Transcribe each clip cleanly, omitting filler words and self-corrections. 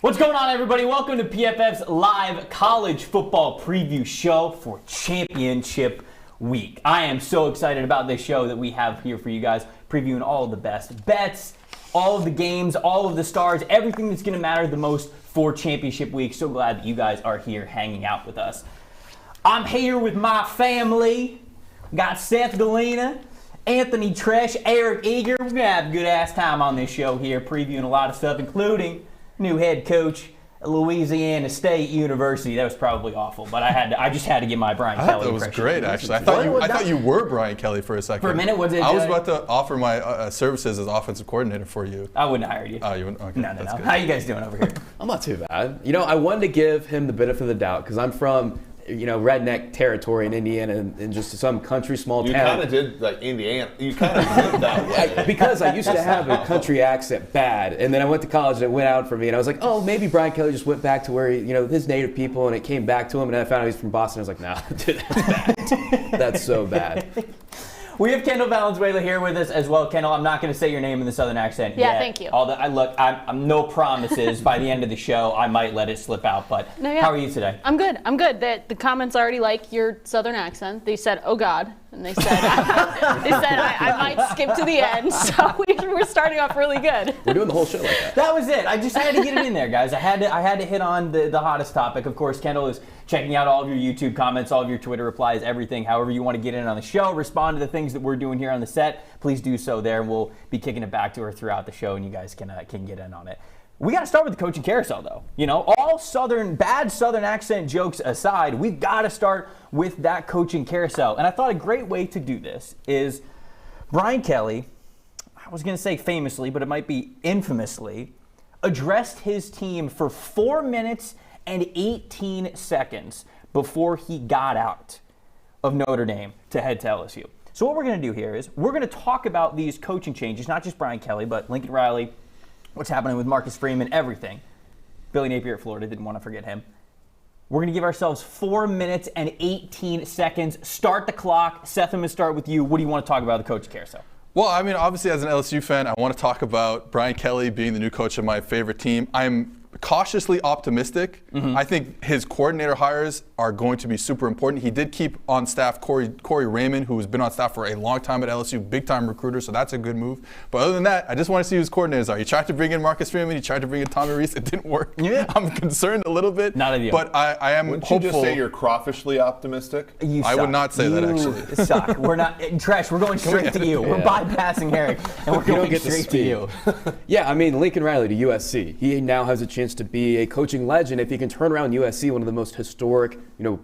What's going on, everybody? Welcome to PFF's live college football preview show for championship week. I am so excited about this show that we have here for you guys, previewing all of the best bets, all of the games, all of the stars, everything that's going to matter the most for championship week. So glad that you guys are here hanging out with us. I'm here with my family. We got Seth Galina, Anthony Treash, Eric Eager. We're going to have a good-ass time on this show here, previewing a lot of stuff, including new head coach at Louisiana State University. That was probably awful, but I just had to get my Brian Kelly impression. That was great, actually. I thought you were Brian Kelly for a second. For a minute, was it? I was about to offer my services as offensive coordinator for you. I wouldn't have hired you. Oh, you wouldn't? Okay, no. How you guys doing over here? I'm not too bad. You know, I wanted to give him the benefit of the doubt because I'm from, redneck territory in Indiana and just some country small town. You kind of did like Indiana. You kind of did that way. Because I used to have a country accent bad, and then I went to college and it went out for me, and I was like, oh, maybe Brian Kelly just went back to where his native people, and it came back to him, and I found out he's from Boston. I was like, nah, dude, that's bad. That's so bad. We have Kendall Valenzuela here with us as well. Kendall, I'm not going to say your name in the Southern accent Yeah, yet. thank you. I'm no promises. By the end of the show, I might let it slip out. But how are you today? I'm good. The comments already like your Southern accent. They said, "Oh God," and they said, I might skip to the end. So we're starting off really good. We're doing the whole show like that. That was it. I just had to get it in there, guys. I had to hit on the hottest topic. Of course, Kendall is checking out all of your YouTube comments, all of your Twitter replies, everything. However you want to get in on the show, respond to the things that we're doing here on the set, please do so there. We'll be kicking it back to her throughout the show, and you guys can get in on it. We got to start with the coaching carousel, though. All bad Southern accent jokes aside, we've got to start with that coaching carousel. And I thought a great way to do this is Brian Kelly, I was going to say famously, but it might be infamously, addressed his team for 4 minutes and 18 seconds before he got out of Notre Dame to head to LSU. So what we're going to do here is we're going to talk about these coaching changes, not just Brian Kelly, but Lincoln Riley, what's happening with Marcus Freeman, everything. Billy Napier at Florida, didn't want to forget him. We're going to give ourselves 4 minutes and 18 seconds. Start the clock. Seth, I'm going to start with you. What do you want to talk about the coaching carousel? Well, I mean, obviously, as an LSU fan, I want to talk about Brian Kelly being the new coach of my favorite team. I'm cautiously optimistic. Mm-hmm. I think his coordinator hires are going to be super important. He did keep on staff Corey Raymond, who has been on staff for a long time at LSU, big-time recruiter, so that's a good move. But other than that, I just want to see who his coordinators are. He tried to bring in Marcus Freeman. He tried to bring in Tommy Reese. It didn't work. Yeah. I'm concerned a little bit. Not ideal. But I am Wouldn't hopeful. you just say you're crawfishly optimistic? I would not say that, actually. You suck. We're not Treash. We're going straight to you. Yeah. We're bypassing Eric, and we're going straight to you. Yeah, I mean, Lincoln Riley to USC. He now has a chance to be a coaching legend. If he can turn around USC, one of the most historic,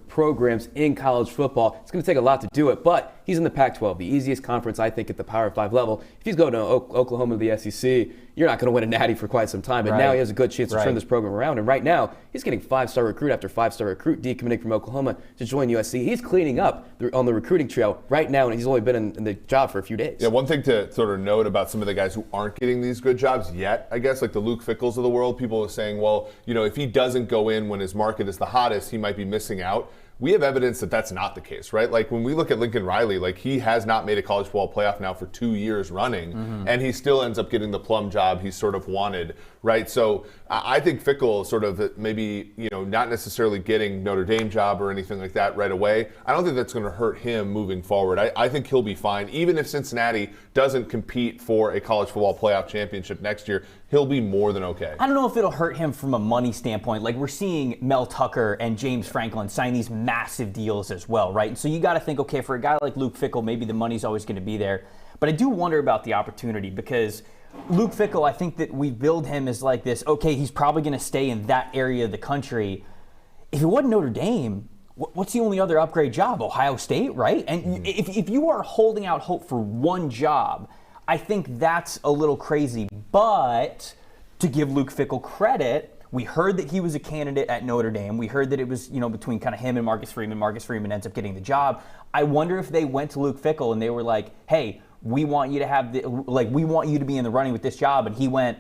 programs in college football, it's going to take a lot to do it. But he's in the Pac-12, the easiest conference, I think, at the Power 5 level. If he's going to Oklahoma to the SEC, you're not going to win a natty for quite some time. And now he has a good chance to turn this program around. And right now, he's getting five-star recruit after five-star recruit decommitting from Oklahoma to join USC. He's cleaning up on the recruiting trail right now, and he's only been in the job for a few days. Yeah, one thing to sort of note about some of the guys who aren't getting these good jobs yet, I guess, like the Luke Fickles of the world, people are saying, well, if he doesn't go in when his market is the hottest, he might be missing out. We have evidence that that's not the case, right? Like when we look at Lincoln Riley, like he has not made a college football playoff now for 2 years running, and he still ends up getting the plum job he sort of wanted, right? So I think Fickle sort of maybe, not necessarily getting Notre Dame job or anything like that right away. I don't think that's going to hurt him moving forward. I think he'll be fine. Even if Cincinnati doesn't compete for a college football playoff championship next year, he'll be more than okay. I don't know if it'll hurt him from a money standpoint. Like we're seeing Mel Tucker and James Franklin sign these massive deals as well, right? And so you got to think, okay, for a guy like Luke Fickell, maybe the money's always going to be there. But I do wonder about the opportunity because Luke Fickell, I think that we build him as like this, okay, he's probably going to stay in that area of the country. If it wasn't Notre Dame, what's the only other upgrade job? Ohio State, right? And if you are holding out hope for one job, I think that's a little crazy. But to give Luke Fickell credit, we heard that he was a candidate at Notre Dame. We heard that it was, between kind of him and Marcus Freeman. Marcus Freeman ends up getting the job. I wonder if they went to Luke Fickell and they were like, hey, we want you to be in the running with this job. And he went,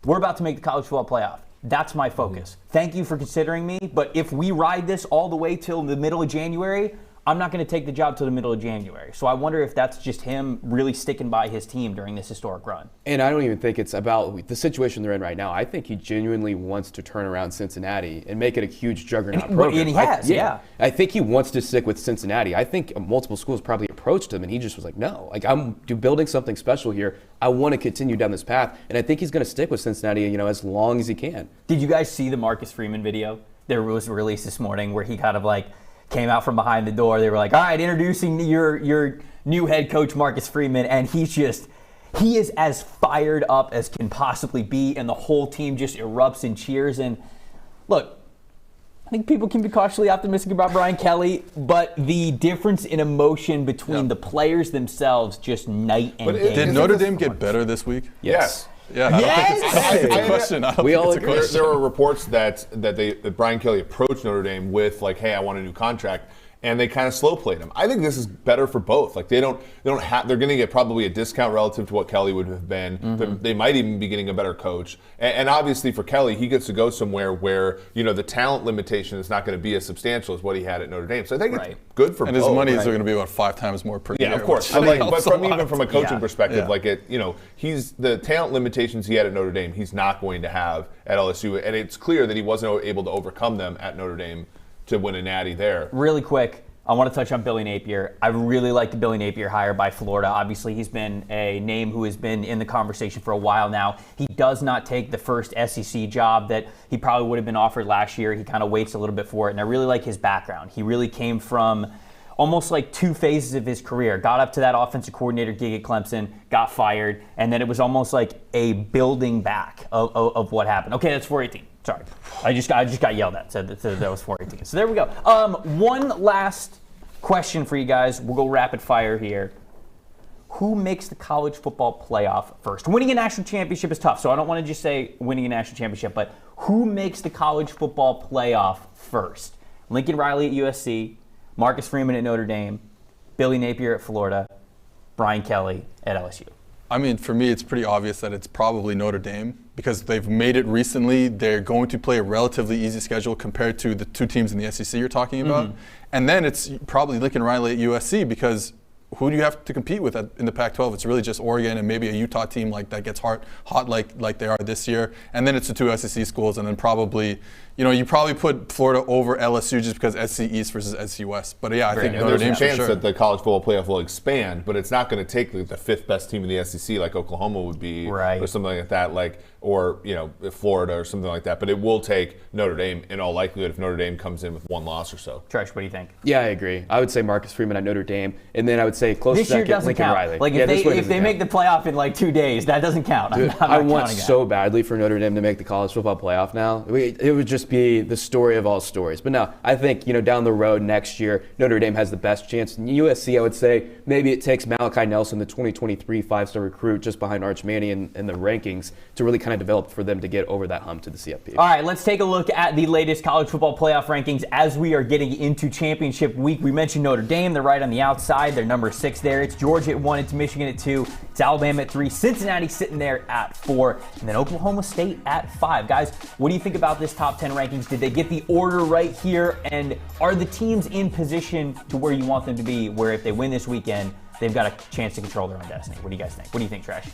we're about to make the college football playoff. That's my focus. Thank you for considering me. But if we ride this all the way till the middle of January, I'm not going to take the job till the middle of January. So I wonder if that's just him really sticking by his team during this historic run. And I don't even think it's about the situation they're in right now. I think he genuinely wants to turn around Cincinnati and make it a huge juggernaut program. And he has, yeah. I think he wants to stick with Cincinnati. I think multiple schools probably approached him, and he just was like, no. I'm building something special here. I want to continue down this path. And I think he's going to stick with Cincinnati, as long as he can. Did you guys see the Marcus Freeman video? There was a release this morning where he kind of came out from behind the door. They were like, all right, introducing your new head coach, Marcus Freeman. And he is as fired up as can possibly be. And the whole team just erupts in cheers. And look, I think people can be cautiously optimistic about Brian Kelly, but the difference in emotion between the players themselves, just night and day. Did Notre Dame get better this week? Yes. Yeah, I don't think it's a question. We all agree. There were reports that Brian Kelly approached Notre Dame with hey, I want a new contract, and they kind of slow played him. I think this is better for both. They're going to get probably a discount relative to what Kelly would have been. Mm-hmm. They might even be getting a better coach. And obviously for Kelly, he gets to go somewhere where the talent limitation is not going to be as substantial as what he had at Notre Dame. So I think it's good for both. And his money is going to be about 5 times more per year. Yeah, of course. But even from a coaching perspective, he's the talent limitations he had at Notre Dame, he's not going to have at LSU. And it's clear that he wasn't able to overcome them at Notre Dame to win a natty there. Really quick, I want to touch on Billy Napier. I really like the Billy Napier hire by Florida. Obviously, he's been a name who has been in the conversation for a while now. He does not take the first SEC job that he probably would have been offered last year. He kind of waits a little bit for it, and I really like his background. He really came from almost 2 phases of his career. Got up to that offensive coordinator gig at Clemson, got fired, and then it was almost like a building back of what happened. Okay, that's 418. Sorry, I just got yelled at. Said that was 418. So there we go. One last question for you guys. We'll go rapid fire here. Who makes the college football playoff first? Winning a national championship is tough, so I don't want to just say winning a national championship, but who makes the college football playoff first? Lincoln Riley at USC, Marcus Freeman at Notre Dame, Billy Napier at Florida, Brian Kelly at LSU. I mean, for me, it's pretty obvious that it's probably Notre Dame because they've made it recently. They're going to play a relatively easy schedule compared to the 2 teams in the SEC you're talking about. Mm-hmm. And then it's probably Lincoln Riley at USC because who do you have to compete with in the Pac-12? It's really just Oregon and maybe a Utah team that gets hot like they are this year. And then it's the 2 SEC schools, and then probably, you probably put Florida over LSU just because SC East versus SC West. But yeah, I think Notre Dame for sure. There's a chance that the college football playoff will expand, but it's not going to take the 5th best team in the SEC like Oklahoma would be, or something like that, or Florida or something like that. But it will take Notre Dame in all likelihood if Notre Dame comes in with 1 loss or so. Treash, what do you think? Yeah, I agree. I would say Marcus Freeman at Notre Dame, and then I would say close this second, year doesn't Lincoln count. Riley. If they make the playoff in 2 days, that doesn't count. Dude, I want so badly for Notre Dame to make the college football playoff now. It would just be the story of all stories. But no, I think down the road next year, Notre Dame has the best chance. And USC, I would say maybe it takes Malachi Nelson, the 2023 5-star recruit, just behind Arch Manning in the rankings, to really kind of develop for them to get over that hump to the CFP. All right, let's take a look at the latest college football playoff rankings as we are getting into championship week. We mentioned Notre Dame. They're right on the outside. They're number 6 there. It's Georgia at 1. It's Michigan at 2. It's Alabama at 3. Cincinnati sitting there at 4. And then Oklahoma State at 5. Guys, what do you think about this top 10 rankings? Did they get the order right here? And are the teams in position to where you want them to be, where if they win this weekend, they've got a chance to control their own destiny? What do you guys think? What do you think, Treash?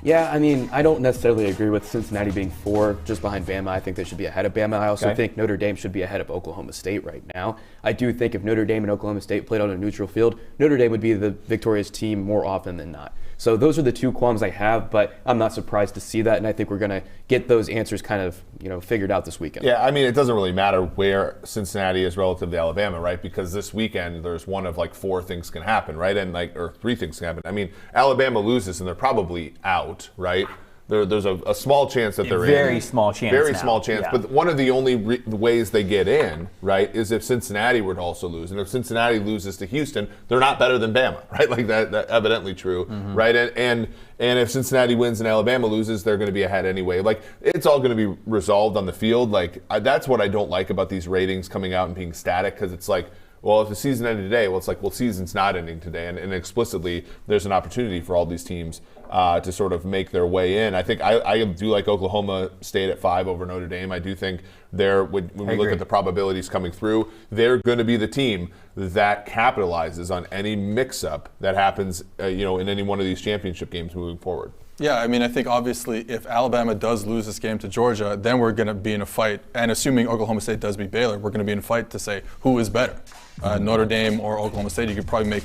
Yeah, I mean, I don't necessarily agree with Cincinnati being 4 just behind Bama. I think they should be ahead of Bama. I also think Notre Dame should be ahead of Oklahoma State right now. I do think if Notre Dame and Oklahoma State played on a neutral field, Notre Dame would be the victorious team more often than not. So those are the two qualms I have, but I'm not surprised to see that, and I think we're going to get those answers kind of, figured out this weekend. Yeah, I mean, it doesn't really matter where Cincinnati is relative to Alabama, right? Because this weekend there's one of like 4 things can happen, right? Or 3 things can happen. I mean, Alabama loses and they're probably out, right? There's a small chance that they're in. Very small chance. Very now. small chance. Yeah. But one of the only ways they get in, right, is if Cincinnati were to also lose. And if Cincinnati loses to Houston, they're not better than Bama, right? Like that evidently true, right? And if Cincinnati wins and Alabama loses, they're going to be ahead anyway. Like, it's all going to be resolved on the field. Like, that's what I don't like about these ratings coming out and being static, because it's like, well, if the season ended today, well, it's like, well, season's not ending today. And explicitly, there's an opportunity for all these teams to sort of make their way in. I think I do like Oklahoma State at 5 over Notre Dame. I do think when we look at the probabilities coming through, they're going to be the team that capitalizes on any mix-up that happens, in any one of these championship games moving forward. Yeah, I mean, I think obviously if Alabama does lose this game to Georgia, then we're going to be in a fight. And assuming Oklahoma State does beat Baylor, we're going to be in a fight to say who is better, Notre Dame or Oklahoma State. You could probably make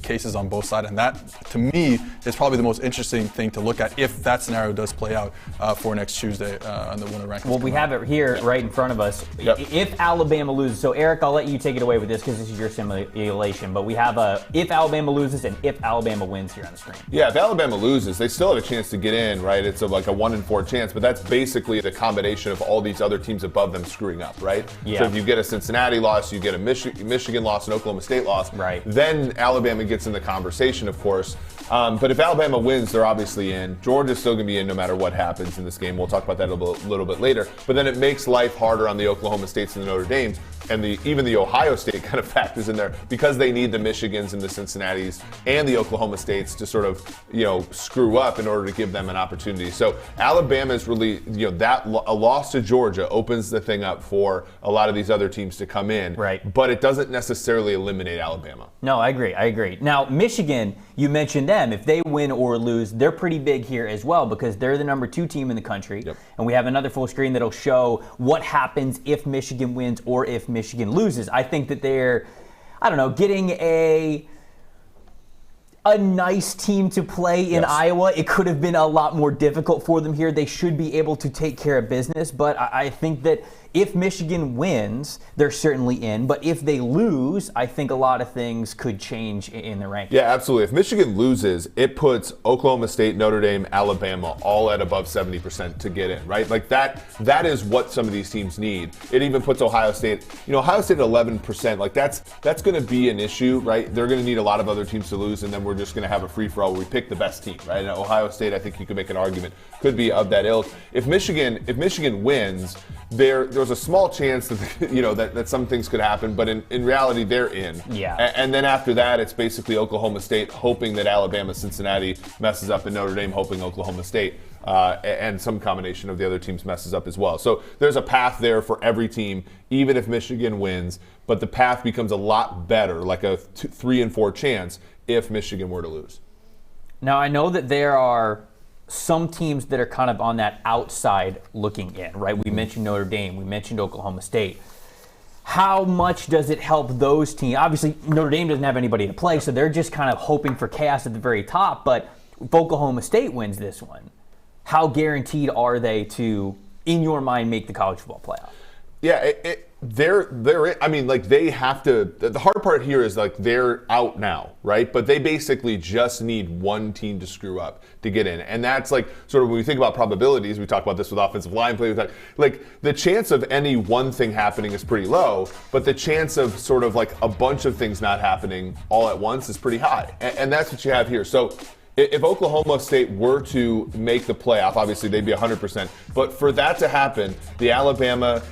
cases on both sides. And that, to me, is probably the most interesting thing to look at if that scenario does play out for next Tuesday on the winner rankings. Well, we have it here right in front of us. Yep. If Alabama loses, so Eric, I'll let you take it away with this because this is your simulation, but we have a if Alabama loses and if Alabama wins here on the screen. Yeah, if Alabama loses, they still have a chance to get in, right? It's like a 1 in 4 chance, but that's basically the combination of all these other teams above them screwing up, right? Yeah. So if you get a Cincinnati loss, you get a Michigan loss, and Oklahoma State loss, right? Then Alabama gets in the conversation, of course. But if Alabama wins, they're obviously in. Georgia's still going to be in no matter what happens in this game. We'll talk about that a little bit later. But then it makes life harder on the Oklahoma States and the Notre Dames. And even the Ohio State kind of factors in there because they need the Michigans and the Cincinnatis and the Oklahoma States to sort of, screw up in order to give them an opportunity. So Alabama is really, a loss to Georgia opens the thing up for a lot of these other teams to come in. Right. But it doesn't necessarily eliminate Alabama. No, I agree. Now, Michigan, you mentioned them. If they win or lose, they're pretty big here as well because they're the number 2 team in the country. Yep. And we have another full screen that'll show what happens if Michigan wins or if Michigan loses. I think that they're, getting a nice team to play in Iowa. It could have been a lot more difficult for them here. They should be able to take care of business, but I think that if Michigan wins, they're certainly in. But if they lose, I think a lot of things could change in the rankings. Yeah, absolutely. If Michigan loses, it puts Oklahoma State, Notre Dame, Alabama all at above 70% to get in, right? Like that is what some of these teams need. It even puts Ohio State, Ohio State at 11%. Like that's going to be an issue, right? They're going to need a lot of other teams to lose, and then we're just going to have a free-for-all where we pick the best team, right? And Ohio State, I think you could make an argument, could be of that ilk. If Michigan wins, there's a small chance that that some things could happen, but in reality they're in. Yeah. And then after that, it's basically Oklahoma State hoping that Alabama, Cincinnati messes up, and Notre Dame hoping Oklahoma State and some combination of the other teams messes up as well. So there's a path there for every team, even if Michigan wins, but the path becomes a lot better, like a 3 in 4 chance if Michigan were to lose. Now I know that there are some teams that are kind of on that outside looking in, right? We mentioned Notre Dame, we mentioned Oklahoma State. How much does it help those teams? Obviously, Notre Dame doesn't have anybody to play, so they're just kind of hoping for chaos at the very top. But if Oklahoma State wins this one, how guaranteed are they to, in your mind, make the college football playoff? Yeah, they're. I mean, like they have to. The hard part here is like they're out now, right? But they basically just need one team to screw up to get in, and that's like sort of when we think about probabilities. We talk about this with offensive line play. Like the chance of any one thing happening is pretty low, but the chance of sort of like a bunch of things not happening all at once is pretty high, and that's what you have here. So. If Oklahoma State were to make the playoff, obviously they'd be 100%. But for that to happen, the Alabama,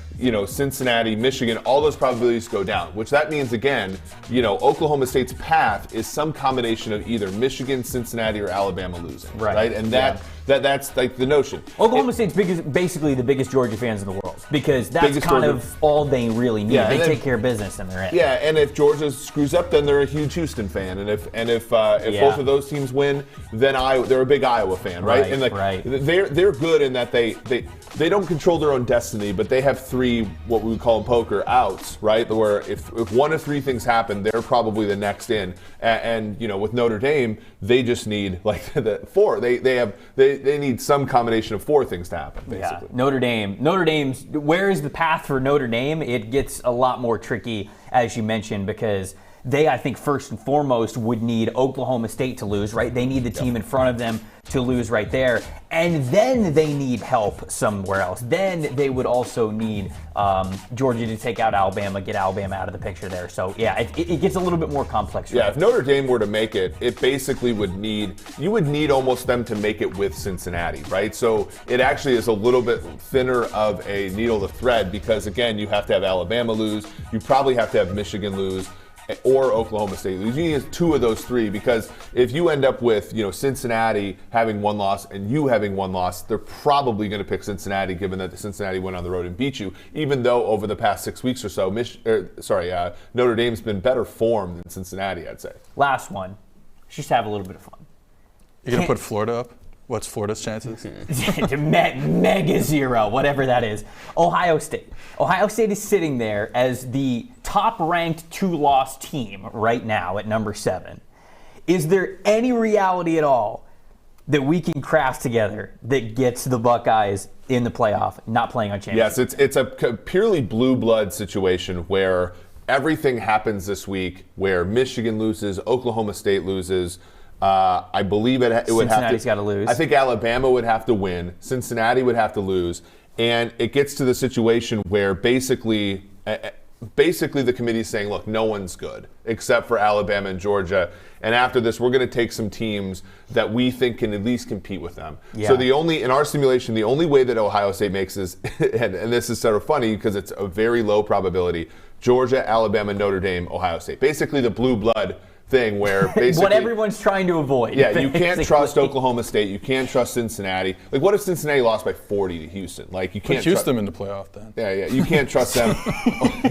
Cincinnati, Michigan, all those probabilities go down. Which that means again, Oklahoma State's path is some combination of either Michigan, Cincinnati, or Alabama losing. Right. And that's like the notion. Oklahoma State's basically the biggest Georgia fans in the world. problem. Because that's Biggest kind Georgia- of all they really need. Yeah, They and take then- care of business and they're in. Yeah, and if Georgia screws up, then they're a huge Houston fan, and if both of those teams win, then they're a big Iowa fan, right? Right, And right. they're good in that they don't control their own destiny, but they have 3 what we would call in poker outs, right? Where if one of 3 things happen, they're probably the next in. And with Notre Dame, they just need like the 4. They need some combination of 4 things to happen, basically. Yeah, Notre Dame's, where is the path for Notre Dame? It gets a lot more tricky, as you mentioned, because they, I think, first and foremost would need Oklahoma State to lose, right? They need the team in front of them to lose right there. And then they need help somewhere else. Then they would also need Georgia to take out Alabama, get Alabama out of the picture there. So, yeah, it gets a little bit more complex. Yeah, if Notre Dame were to make it, it basically would need almost them to make it with Cincinnati, right? So it actually is a little bit thinner of a needle to thread because, again, you have to have Alabama lose. You probably have to have Michigan lose. Or Oklahoma State lose. You need 2 of those 3 because if you end up with Cincinnati having 1 loss and you having 1 loss, they're probably going to pick Cincinnati, given that Cincinnati went on the road and beat you. Even though over the past 6 weeks or so, Notre Dame's been better form than Cincinnati, I'd say. Last one. Let's just have a little bit of fun. You're going to put Florida up? What's Florida's chances? Mega 0, whatever that is. Ohio State. Ohio State is sitting there as the top-ranked 2-loss team right now at number 7. Is there any reality at all that we can craft together that gets the Buckeyes in the playoff, not playing on championship? Yes, it's a purely blue blood situation where everything happens this week, where Michigan loses, Oklahoma State loses. I believe it would have to. Cincinnati's got to lose. I think Alabama would have to win. Cincinnati would have to lose. And it gets to the situation where basically the committee is saying, look, no one's good except for Alabama and Georgia. And after this, we're going to take some teams that we think can at least compete with them. Yeah. So in our simulation, the only way that Ohio State makes is, and this is sort of funny because it's a very low probability, Georgia, Alabama, Notre Dame, Ohio State. Basically the blue blood thing where basically what everyone's trying to avoid. Yeah, you can't trust Oklahoma State. You can't trust Cincinnati. Like, what if Cincinnati lost by 40 to Houston? Like, you can't Put Houston in the playoff then. Yeah, you can't trust them.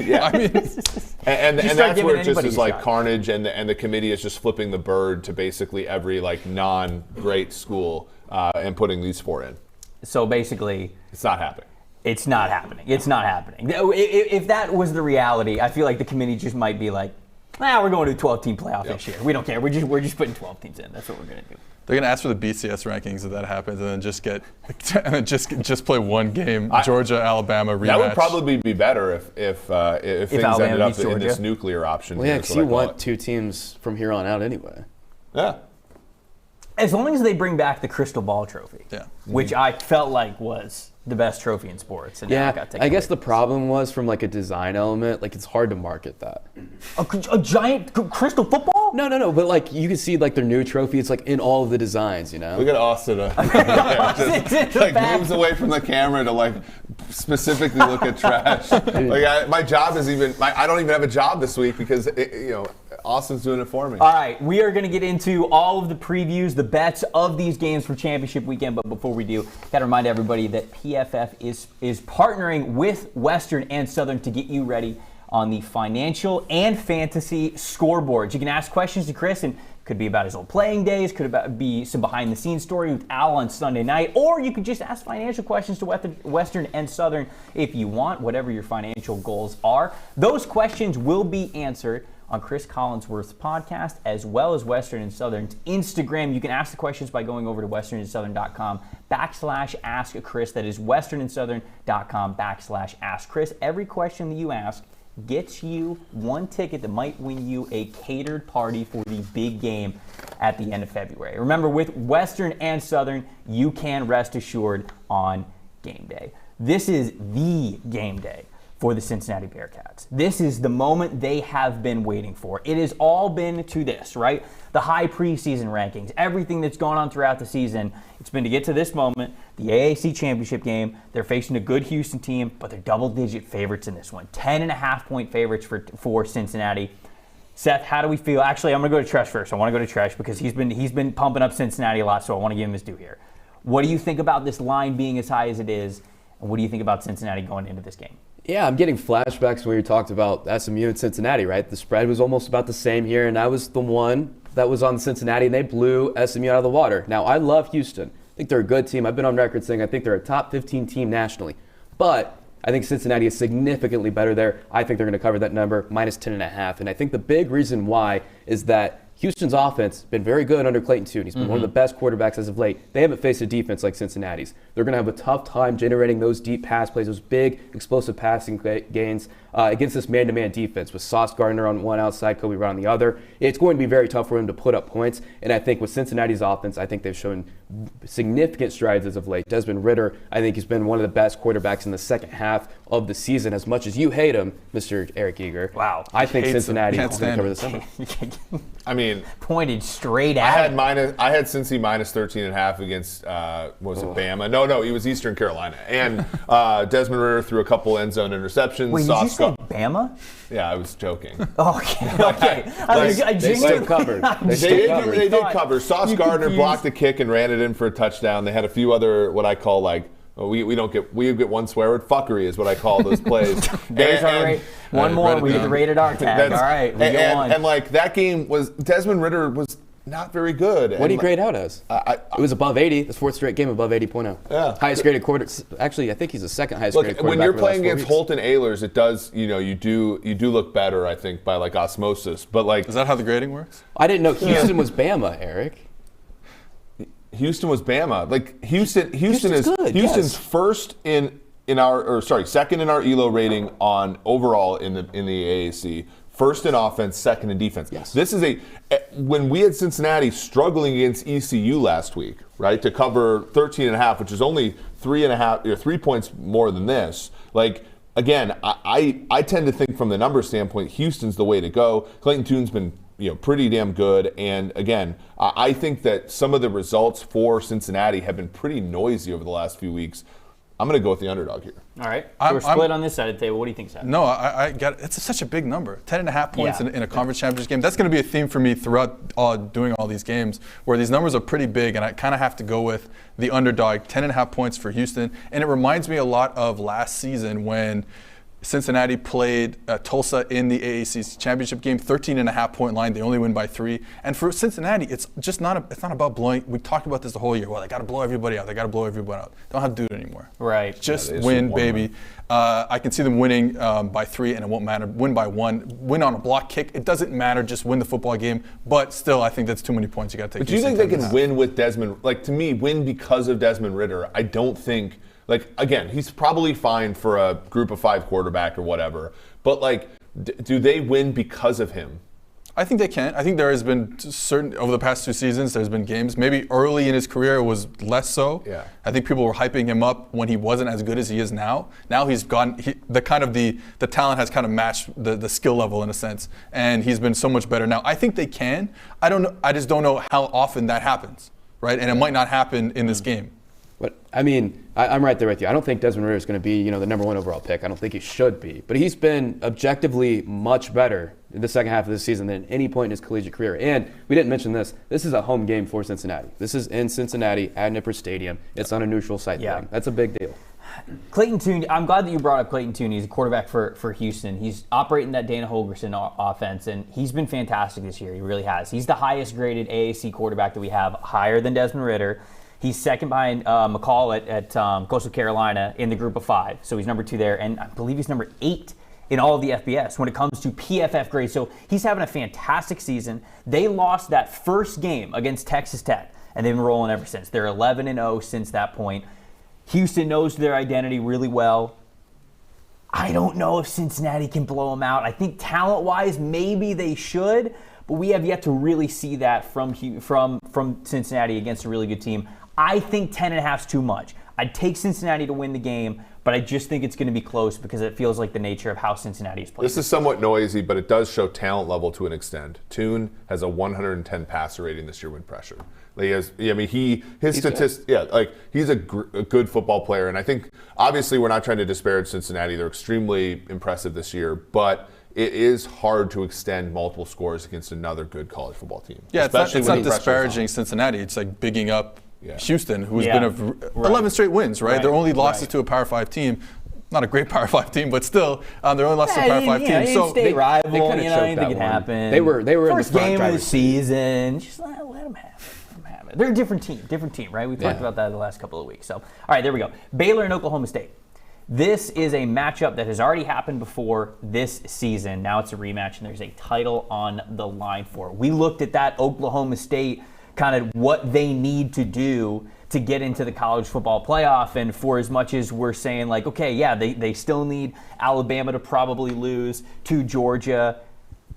Yeah, I mean, and that's where it just is like shot. carnage, and the committee is just flipping the bird to basically every like non-great school and putting these 4 in. So basically, It's not happening. it's not happening. It's not happening. If that was the reality, I feel like the committee just might be like, we're going to a 12-team playoff this year. We don't care. We're just putting 12 teams in. That's what we're going to do. they're going to ask for the BCS rankings if that happens, and then just play 1 game, Georgia, Alabama rematch. That would probably be better if things Alabama ended up beats in Georgia. this nuclear option. Well, yeah, That's because what you I call want it. 2 teams from here on out anyway. Yeah. As long as they bring back the Crystal Ball Trophy, Yeah. which I felt like was the best trophy in sports. And now it got taken I guess away. the problem was from like a design element, like it's hard to market that. A giant crystal football? No, but like you can see like their new trophy, it's like in all of the designs, you know? Look at Austin. It's in the back. Moves away from the camera to like specifically look at trash. My job is I don't even have a job this week because Austin's doing it for me. All right, we are going to get into all of the previews, the bets of these games for championship weekend. But before we do, got to remind everybody that PFF is partnering with Western and Southern to get you ready on the financial and fantasy scoreboards. You can ask questions to Chris, and could be about his old playing days, could be some behind-the-scenes story with Al on Sunday night, or you could just ask financial questions to Western and Southern if you want, whatever your financial goals are. Those questions will be answered on Chris Collinsworth's podcast, as well as Western and Southern's Instagram. You can ask the questions by going over to westernsouthern.com/askchris. That is westernsouthern.com/askchris. Every question that you ask gets you 1 ticket that might win you a catered party for the big game at the end of February. Remember, with Western and Southern, you can rest assured on game day. This is the game day for the Cincinnati Bearcats. This is the moment they have been waiting for. It has all been to this, right? The high preseason rankings, everything that's gone on throughout the season. It's been to get to this moment, the AAC championship game. They're facing a good Houston team, but they're double-digit favorites in this one. 10.5-point favorites for Cincinnati. Seth, how do we feel? Actually, I'm going to go to Treash first. I want to go to Treash because he's been pumping up Cincinnati a lot, so I want to give him his due here. What do you think about this line being as high as it is? And what do you think about Cincinnati going into this game? Yeah, I'm getting flashbacks when you talked about SMU and Cincinnati, right? The spread was almost about the same here, and I was the one that was on Cincinnati, and they blew SMU out of the water. Now, I love Houston. I think they're a good team. I've been on record saying I think they're a top 15 team nationally. But I think Cincinnati is significantly better there. I think they're going to cover that number, minus 10.5. And I think the big reason why is that Houston's offense has been very good under Clayton Toonie. He's been one of the best quarterbacks as of late. They haven't faced a defense like Cincinnati's. They're going to have a tough time generating those deep pass plays, those big explosive passing gains against this man-to-man defense with Sauce Gardner on one outside, Kobe Brown on the other. It's going to be very tough for him to put up points. And I think with Cincinnati's offense, I think they've shown significant strides as of late. Desmond Ridder, I think he's been one of the best quarterbacks in the second half of the season. As much as you hate him, Mr. Eric Eager, wow, I think Cincinnati Can't is going to cover this stand number. I mean, pointed straight at I had Cincy minus 13.5 against what was it, Bama? No, it was Eastern Carolina. And Desmond Ridder threw a couple end zone interceptions. Wait, did you say Bama? Yeah, I was joking. Okay. They still covered. They did cover. Sauce Gardner blocked the kick and ran it in for a touchdown. They had a few other what I call we get one swear word, fuckery is what I call those plays. There's our rate. One more, we get the rated R tag. All right, we go on. And like that game was Desmond Ridder was not very good. What do you grade out as? It was above 80. The fourth straight game above 80.0. Yeah. Highest graded quarter. Actually, I think he's the second highest graded quarterback. When you're playing against Holton Ahlers, it does, you do look better, I think, by like osmosis. But like, Is that how the grading works? I didn't know Houston was Bama, Eric. Houston was Bama. Like Houston's good, Houston's yes. second in our ELO rating on overall in the AAC. First in offense, second in defense. Yes. This is when we had Cincinnati struggling against ECU last week, right, to cover 13.5, which is only 3 points more than this. Like, again, I tend to think from the number standpoint, Houston's the way to go. Clayton Toone's been pretty damn good. And again, I think that some of the results for Cincinnati have been pretty noisy over the last few weeks. I'm going to go with the underdog here. All right. So we're split on this side of the table. What do you think, Seth? No, I got it. It's such a big number. 10.5 points Yeah. in a conference championship game. That's going to be a theme for me throughout doing all these games, where these numbers are pretty big, and I kind of have to go with the underdog. 10.5 points for Houston. And it reminds me a lot of last season when Cincinnati played Tulsa in the AAC's championship game, 13.5 point line. They only win by 3. And for Cincinnati, it's just not about blowing. We talked about this the whole year. Well, they got to blow everybody out. They got to blow everybody out. Don't have to do it anymore. Right. Just win, baby. I can see them winning by 3, and it won't matter. Win by 1. Win on a block kick. It doesn't matter. Just win the football game. But still, I think that's too many points. You got to take. But do you think they can win with Desmond? Like, to me, win because of Desmond Ridder. I don't think. Like, again, he's probably fine for a group of 5 quarterback or whatever. But, like, do they win because of him? I think they can. I think there has been over the past 2 seasons, there's been games. Maybe early in his career it was less so. Yeah. I think people were hyping him up when he wasn't as good as he is now. Now he's gone. The talent has kind of matched the skill level in a sense, and he's been so much better now. I think they can. I don't know. I just don't know how often that happens, right? And it might not happen in this game. But I mean, I'm right there with you. I don't think Desmond Ridder is going to be, the number 1 overall pick. I don't think he should be. But he's been objectively much better in the second half of the season than any point in his collegiate career. And we didn't mention this. This is a home game for Cincinnati. This is in Cincinnati at Nippert Stadium. It's on a neutral site thing. That's a big deal. Clayton Toonie, I'm glad that you brought up Clayton Toonie. He's a quarterback for Houston. He's operating that Dana Holgorsen offense, and he's been fantastic this year. He really has. He's the highest graded AAC quarterback that we have, higher than Desmond Ridder. He's second behind McCall at Coastal Carolina in the group of 5. So he's number 2 there. And I believe he's number 8 in all of the FBS when it comes to PFF grades. So he's having a fantastic season. They lost that first game against Texas Tech, and they've been rolling ever since. They're 11-0 since that point. Houston knows their identity really well. I don't know if Cincinnati can blow them out. I think talent-wise, maybe they should, but we have yet to really see that from Cincinnati against a really good team. I think 10.5 is too much. I'd take Cincinnati to win the game, but I just think it's going to be close because it feels like the nature of how Cincinnati is playing. This is somewhat noisy, but it does show talent level to an extent. Toone has a 110 passer rating this year when pressure. He's a good football player, and I think obviously we're not trying to disparage Cincinnati. They're extremely impressive this year, but it is hard to extend multiple scores against another good college football team. Yeah, it's not disparaging Cincinnati. It's like bigging up Houston, who's been 11 straight wins, right? Their only losses to a Power 5 team. Not a great Power 5 team, but still, their only loss to a Power 5 team. So they rival, they kind of choked that it one. happened. They were first in the game of the season. Just let them have it. They're a different team, right? We've talked about that the last couple of weeks. So, all right, there we go. Baylor and Oklahoma State. This is a matchup that has already happened before this season. Now it's a rematch, and there's a title on the line for it. We looked at that Oklahoma State, kind of what they need to do to get into the college football playoff. And for as much as we're saying, like, okay, yeah, they still need Alabama to probably lose to Georgia,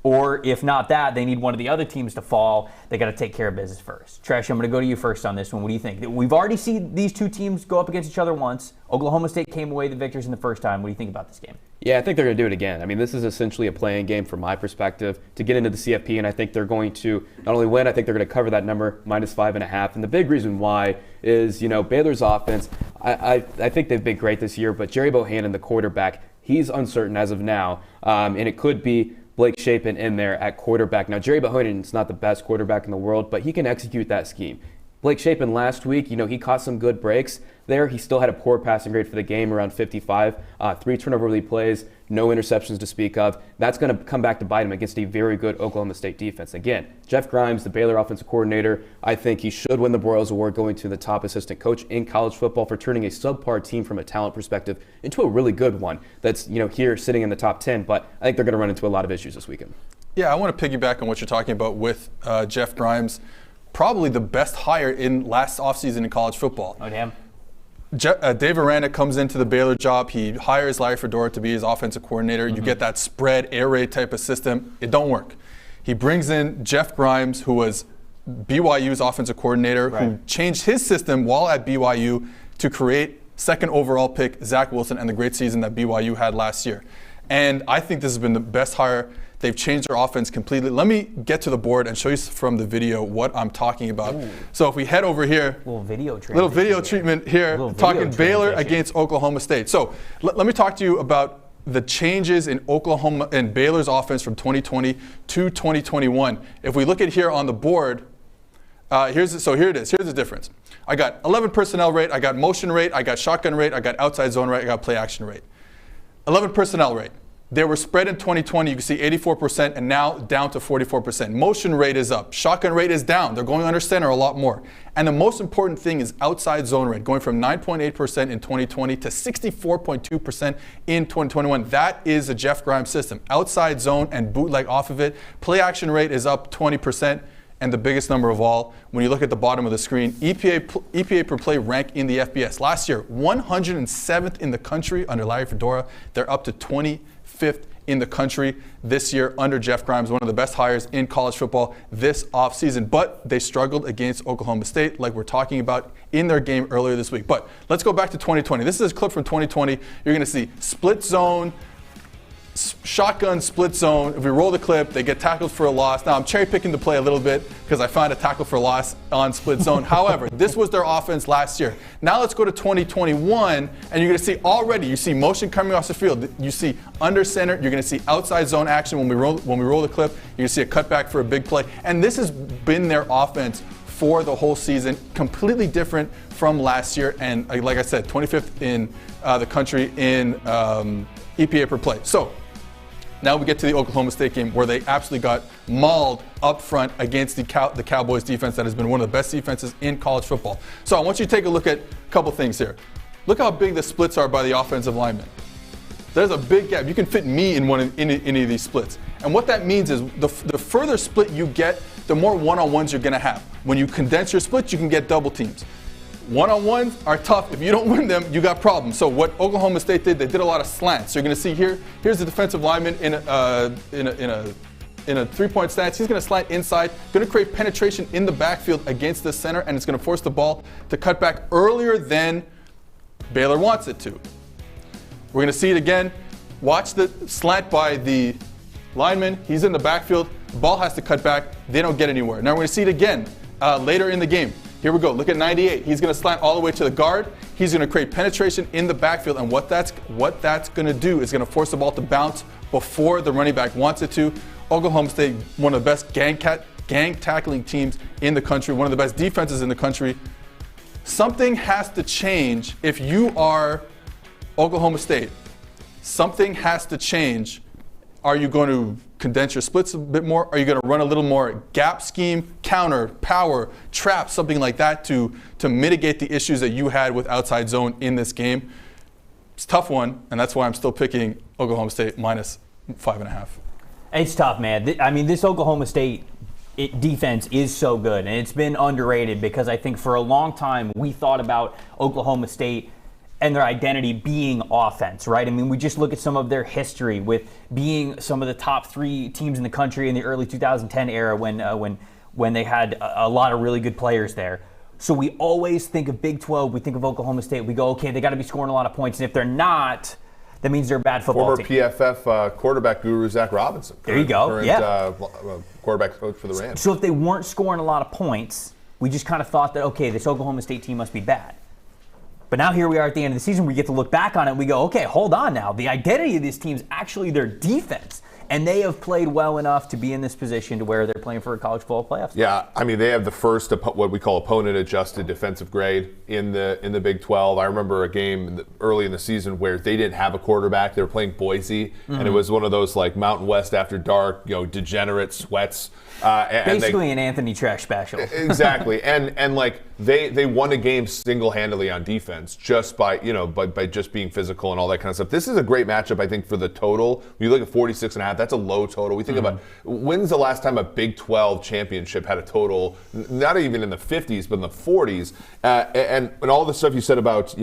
or if not that, they need one of the other teams to fall. They got to take care of business first. Treash, I'm going to go to you first on this one. What do you think? We've already seen these two teams go up against each other once. Oklahoma State came away the victors in the first time. What do you think about this game? Yeah, I think they're going to do it again. I mean, this is essentially a playing game from my perspective to get into the CFP, and I think they're going to not only win, I think they're going to cover that number, -5.5. And the big reason why is, Baylor's offense, I think they've been great this year, but Jerry Bohannon, the quarterback, he's uncertain as of now, and it could be Blake Shapen in there at quarterback. Now, Jerry Bohannon's not the best quarterback in the world, but he can execute that scheme. Blake Shapen last week, he caught some good breaks there. He still had a poor passing grade for the game, around 55. 3 turnover plays, no interceptions to speak of. That's going to come back to bite him against a very good Oklahoma State defense. Again, Jeff Grimes, the Baylor offensive coordinator, I think he should win the Broyles Award, going to the top assistant coach in college football for turning a subpar team from a talent perspective into a really good one that's, here sitting in the top 10. But I think they're going to run into a lot of issues this weekend. Yeah, I want to piggyback on what you're talking about with Jeff Grimes. Probably the best hire in last offseason in college football. Oh, damn. Dave Aranda comes into the Baylor job. He hires Larry Fedora to be his offensive coordinator. You get that spread, air raid type of system. It don't work. He brings in Jeff Grimes, who was BYU's offensive coordinator, who changed his system while at BYU to create second overall pick Zach Wilson and the great season that BYU had last year. And I think this has been the best hire. They've changed their offense completely. Let me get to the board and show you from the video what I'm talking about. Ooh. So if we head over here, little video treatment here, talking Baylor against Oklahoma State. So let me talk to you about the changes in Oklahoma and Baylor's offense from 2020 to 2021. If we look at here on the board, here it is. Here's the difference. I got 11 personnel rate, I got motion rate, I got shotgun rate, I got outside zone rate, I got play action rate. 11 personnel rate. They were spread in 2020, you can see 84%, and now down to 44%. Motion rate is up. Shotgun rate is down. They're going under center a lot more. And the most important thing is outside zone rate, going from 9.8% in 2020 to 64.2% in 2021. That is a Jeff Grimes system. Outside zone and bootleg off of it. Play action rate is up 20%. And the biggest number of all, when you look at the bottom of the screen, EPA per play rank in the FBS. Last year, 107th in the country under Larry Fedora. They're up to 25th in the country this year under Jeff Grimes, one of the best hires in college football this offseason. But they struggled against Oklahoma State, like we're talking about in their game earlier this week. But let's go back to 2020. This is a clip from 2020. You're going to see split zone, shotgun, split zone. If we roll the clip, they get tackled for a loss. Now, I'm cherry picking the play a little bit because I found a tackle for a loss on split zone. However, this was their offense last year. Now let's go to 2021, and you're going to see already, you see motion coming off the field. You see under center. You're going to see outside zone action when we roll the clip. You're going to see a cutback for a big play. And this has been their offense for the whole season, completely different from last year. And like I said, 25th in the country in EPA per play. So now we get to the Oklahoma State game where they absolutely got mauled up front against the Cowboys defense that has been one of the best defenses in college football. So I want you to take a look at a couple things here. Look how big the splits are by the offensive linemen. There's a big gap. You can fit me in any of these splits. And what that means is the further split you get, the more one-on-ones you're going to have. When you condense your splits, you can get double teams. One-on-ones are tough. If you don't win them, you got problems. So what Oklahoma State did, they did a lot of slants. So you're going to see here's the defensive lineman in a three-point stance. He's going to slant inside, going to create penetration in the backfield against the center, and it's going to force the ball to cut back earlier than Baylor wants it to. We're going to see it again. Watch the slant by the lineman. He's in the backfield. The ball has to cut back. They don't get anywhere. Now we're going to see it again later in the game. Here we go. Look at 98. He's going to slant all the way to the guard. He's going to create penetration in the backfield, and what that's going to do is going to force the ball to bounce before the running back wants it to. Oklahoma State, one of the best gang tackling teams in the country, one of the best defenses in the country. something has to change if you are Oklahoma State. Something has to change. Are you going to condense your splits a bit more? Are you going to run a little more gap scheme, counter, power, trap, something like that to mitigate the issues that you had with outside zone in this game? It's a tough one, and that's why I'm still picking Oklahoma State minus 5.5. It's tough, man. I mean, this Oklahoma State defense is so good, and it's been underrated because I think for a long time we thought about Oklahoma State and their identity being offense, right? I mean, we just look at some of their history with being some of the top 3 teams in the country in the early 2010 era when they had a lot of really good players there. So we always think of Big 12, we think of Oklahoma State, we go, okay, they got to be scoring a lot of points, and if they're not, that means they're a bad football team. Former PFF quarterback guru Zack Robinson. There you go, current, quarterback coach for the Rams. So if they weren't scoring a lot of points, we just kind of thought that, okay, this Oklahoma State team must be bad. But now here we are at the end of the season, we get to look back on it and we go, okay, hold on now. The identity of this team is actually their defense. And they have played well enough to be in this position to where they're playing for a college football playoff. Yeah, I mean, they have the first what we call opponent-adjusted defensive grade in the Big 12. I remember a game early in the season where they didn't have a quarterback. They were playing Boise, and it was one of those like Mountain West after dark, degenerate sweats. Basically an Anthony Treash special. Exactly, and like they won a game single-handedly on defense just by just being physical and all that kind of stuff. This is a great matchup, I think, for the total. When you look at 46.5, that's a low total. We think about when's the last time a Big 12 championship had a total, not even in the 50s, but in the 40s, and all the stuff you said about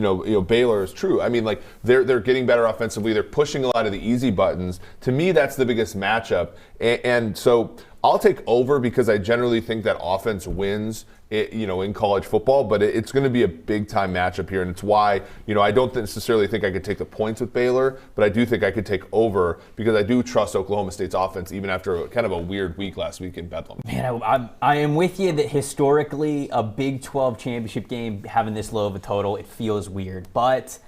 Baylor is true. I mean, like they're getting better offensively. They're pushing a lot of the easy buttons. To me, that's the biggest matchup, and so I'll take over because I generally think that offense wins, in college football, but it's going to be a big-time matchup here, and it's why, I don't necessarily think I could take the points with Baylor, but I do think I could take over because I do trust Oklahoma State's offense even after kind of a weird week last week in Bedlam. Man, I am with you that historically a Big 12 championship game having this low of a total, it feels weird, but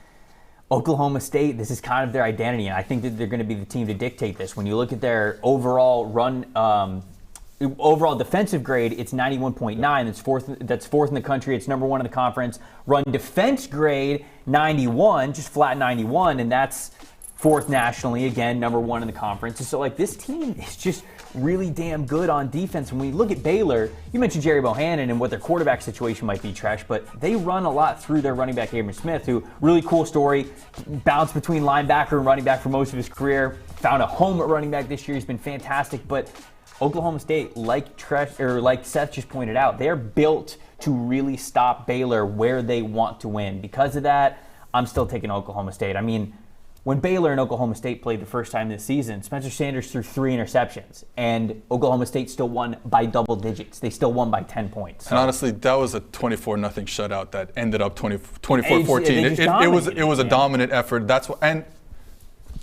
Oklahoma State, this is kind of their identity, and I think that they're going to be the team to dictate this. When you look at their overall overall defensive grade, it's 91.9. That's fourth in the country. It's number 1 in the conference. Run defense grade, 91, just flat 91, and that's 4th nationally. Again, number 1 in the conference. And so, like, this team is just really damn good on defense. And when you look at Baylor, you mentioned Jerry Bohannon and what their quarterback situation might be, Treash, but they run a lot through their running back, Gabriel Smith, who, really cool story, bounced between linebacker and running back for most of his career, found a home at running back this year. He's been fantastic, but Oklahoma State, like Seth just pointed out, they're built to really stop Baylor where they want to win. Because of that, I'm still taking Oklahoma State. I mean, when Baylor and Oklahoma State played the first time this season, Spencer Sanders threw 3 interceptions, and Oklahoma State still won by double digits. They still won by 10 points. And honestly, that was a 24-0 shutout that ended up 24-14. It was a dominant effort. That's what. And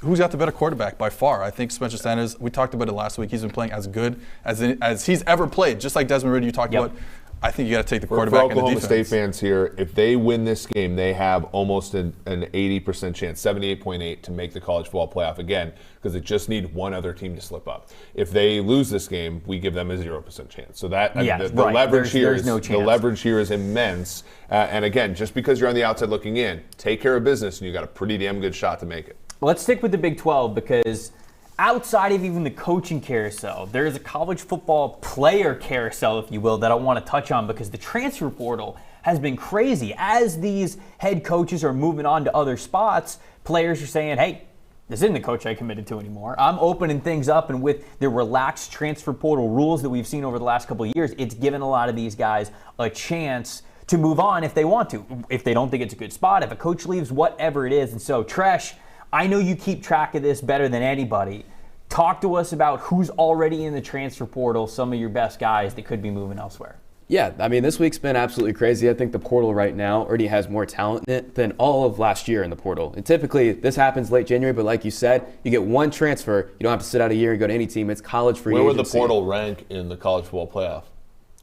who's got the better quarterback by far? I think Spencer Sanders, we talked about it last week, he's been playing as good as he's ever played, just like Desmond Ridder you talked about. I think you got to take the quarterback and the defense. For Oklahoma State fans here, if they win this game, they have almost an 80% chance, 78.8, to make the college football playoff again, because they just need one other team to slip up. If they lose this game, we give them a 0% chance. So that the leverage the leverage here is immense. And again, just because you're on the outside looking in, take care of business, and you got a pretty damn good shot to make it. Let's stick with the Big 12 because outside of even the coaching carousel, there is a college football player carousel, if you will, that I want to touch on because the transfer portal has been crazy. As these head coaches are moving on to other spots, players are saying, hey, this isn't the coach I committed to anymore. I'm opening things up, and with the relaxed transfer portal rules that we've seen over the last couple of years, it's given a lot of these guys a chance to move on if they want to, if they don't think it's a good spot, if a coach leaves, whatever it is. And so, Treash, I know you keep track of this better than anybody. Talk to us about who's already in the transfer portal, some of your best guys that could be moving elsewhere. Yeah, I mean, this week's been absolutely crazy. I think the portal right now already has more talent in it than all of last year in the portal. And typically, this happens late January, but like you said, you get one transfer. You don't have to sit out a year and go to any team. It's college free agency. Where would the portal rank in the college football playoff?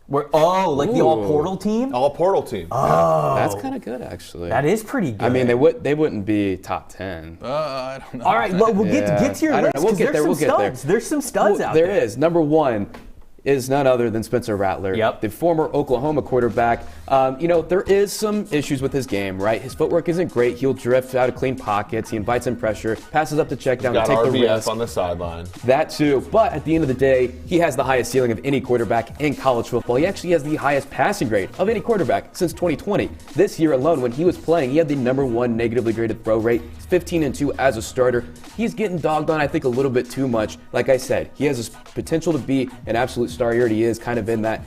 The all-portal team? All-portal team. Oh. That's kind of good, actually. That is pretty good. I mean, they wouldn't be top 10. I don't know. All right, well, we'll get to your list because there's some studs out there. There is. Number one, is none other than Spencer Rattler, the former Oklahoma quarterback. There is some issues with his game, right? His footwork isn't great. He'll drift out of clean pockets. He invites in pressure, passes up the check down to take the risk. on the sideline. That too. But at the end of the day, he has the highest ceiling of any quarterback in college football. He actually has the highest passing grade of any quarterback since 2020. This year alone, when he was playing, he had the #1 negatively graded throw rate. He's 15-2 as a starter. He's getting dogged on, I think, a little bit too much. Like I said, he has this potential to be an absolute star. He already is kind of in that,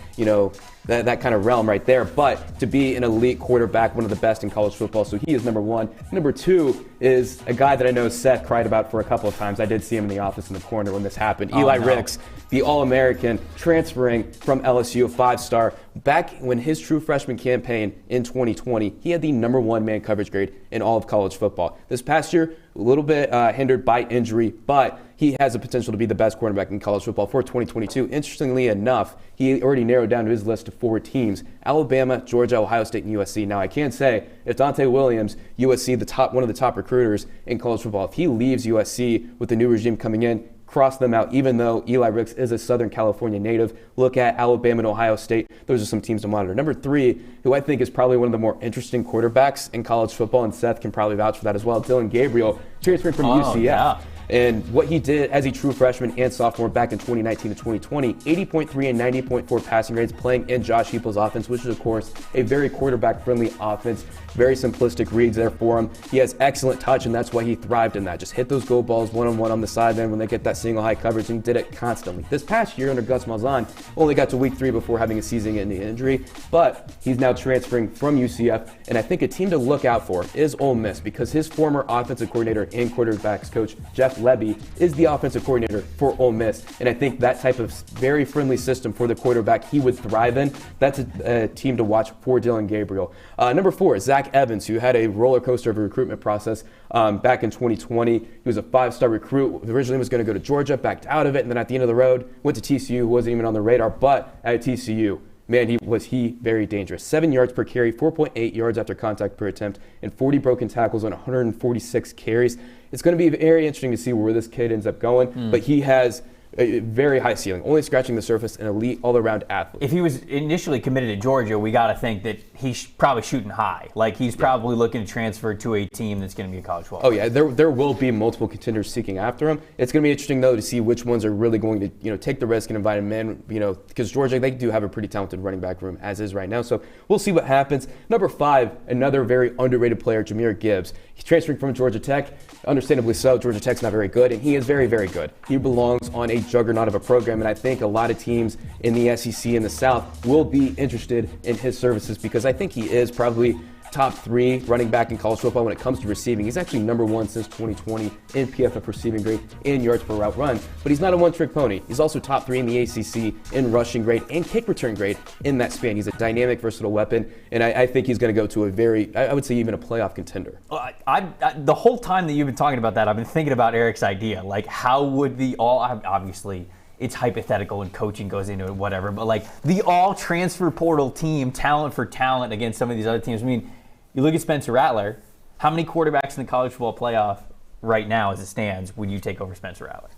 that kind of realm right there. But to be an elite quarterback, one of the best in college football, so he is #1. #2 is a guy that I know Seth cried about for a couple of times. I did see him in the office in the corner when this happened. Eli Ricks, the All-American, transferring from LSU, a 5-star. Back when his true freshman campaign in 2020, he had the #1 man coverage grade in all of college football. This past year, a little bit hindered by injury, but he has the potential to be the best quarterback in college football for 2022. Interestingly enough, he already narrowed down to his list of 4 teams: Alabama, Georgia, Ohio State, and USC. Now, I can say, if Dante Williams, USC, one of the top recruiters in college football, if he leaves USC with the new regime coming in, cross them out, even though Eli Ricks is a Southern California native. Look at Alabama and Ohio State. Those are some teams to monitor. #3, who I think is probably one of the more interesting quarterbacks in college football, and Seth can probably vouch for that as well, Dillon Gabriel, transferring from UCF. And what he did as a true freshman and sophomore back in 2019 to 2020, 80.3 and 90.4 passing grades, playing in Josh Heupel's offense, which is, of course, a very quarterback-friendly offense. Very simplistic reads there for him. He has excellent touch, and that's why he thrived in that. Just hit those go balls one-on-one on the sideline when they get that single high coverage, and he did it constantly. This past year under Gus Malzahn, only got to week 3 before having a season-ending injury, but he's now transferring from UCF, and I think a team to look out for is Ole Miss, because his former offensive coordinator and quarterbacks coach, Jeff Lebby, is the offensive coordinator for Ole Miss, and I think that type of very friendly system for the quarterback he would thrive in. That's a team to watch for Dillon Gabriel. #4 is Zack Evans, who had a roller coaster of a recruitment process back in 2020. He was a 5-star recruit. Originally was going to go to Georgia, backed out of it, and then at the end of the road went to TCU, who wasn't even on the radar. But at TCU, man, he was very dangerous. 7 yards per carry, 4.8 yards after contact per attempt, and 40 broken tackles on 146 carries. It's going to be very interesting to see where this kid ends up going, but he has a very high ceiling, only scratching the surface, an elite all-around athlete. If he was initially committed to Georgia, we got to think that he's probably shooting high. Like, he's probably looking to transfer to a team that's going to be a college football. Oh, yeah, there will be multiple contenders seeking after him. It's going to be interesting, though, to see which ones are really going to, take the risk and invite him in, because Georgia, they do have a pretty talented running back room, as is right now. So we'll see what happens. #5, another very underrated player, Jahmyr Gibbs. He's transferring from Georgia Tech. Understandably so. Georgia Tech's not very good, and he is very, very good. He belongs on a juggernaut of a program, and I think a lot of teams in the SEC and the South will be interested in his services, because I think he is probably top 3 running back in college football when it comes to receiving. He's actually #1 since 2020 in PFF receiving grade and yards per route run, but he's not a one-trick pony. He's also top 3 in the ACC in rushing grade and kick return grade in that span. He's a dynamic, versatile weapon, and I think he's going to go to a very, I would say, even a playoff contender. The whole time that you've been talking about that, I've been thinking about Eric's idea. Like, how would obviously, it's hypothetical and coaching goes into it, whatever, but like the all transfer portal team, talent for talent against some of these other teams. I mean, you look at Spencer Rattler, how many quarterbacks in the college football playoff right now as it stands would you take over Spencer Rattler?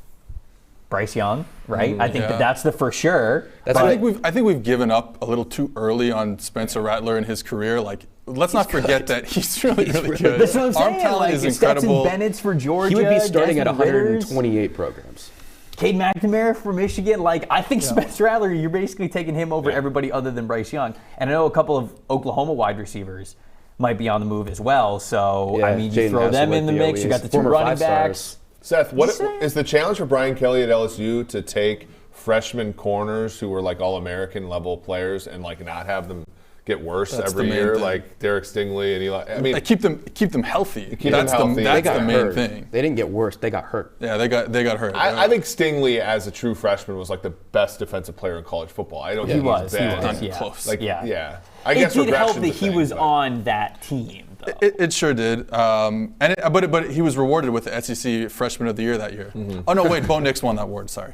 Bryce Young, right? I think that's the for sure. I think we've given up a little too early on Spencer Rattler in his career. Like, let's not forget that he's really good. That's what I'm saying. Arm talent is incredible. Stetson Bennett's for Georgia. He would be starting at Desmond 128 programs. Cade McNamara for Michigan. Like, I think Spencer Rattler, you're basically taking him over everybody other than Bryce Young. And I know a couple of Oklahoma wide receivers might be on the move as well. So, I mean, you throw them in the mix. You got the 2 running backs. Seth, what is the challenge for Brian Kelly at LSU to take freshman corners who were like all-American level players and like not have them get worse every year, like Derek Stingley and Eli? I mean, keep them healthy. That's the main thing. They didn't get worse; they got hurt. Yeah, they got hurt. I think Stingley, as a true freshman, was like the best defensive player in college football. I don't think he was close. Like, I guess it did help that he was on that team. It sure did. But he was rewarded with the SEC Freshman of the Year that year. Mm-hmm. Oh no, wait, Bo Nix won that award. Sorry.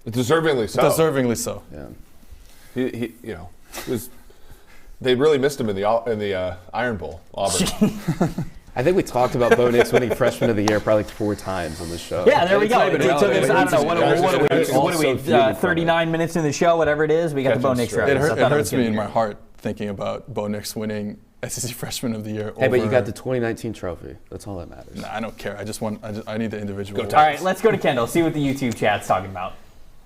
Deservingly so. Deservingly so. Yeah. He was. They really missed him in the Iron Bowl, Auburn. I think we talked about Bo Nix winning Freshman of the Year probably 4 times on the show. Yeah, there we go. It It took us, I don't know, what are we, Also 39 minutes in the show, whatever it is, we got the Bo Nix reference. It hurts me in my heart thinking about Bo Nix winning SEC Freshman of the Year. Hey, but you got the 2019 trophy. That's all that matters. Nah, I don't care. I need the individual. All right, let's go to Kendall. See what the YouTube chat's talking about.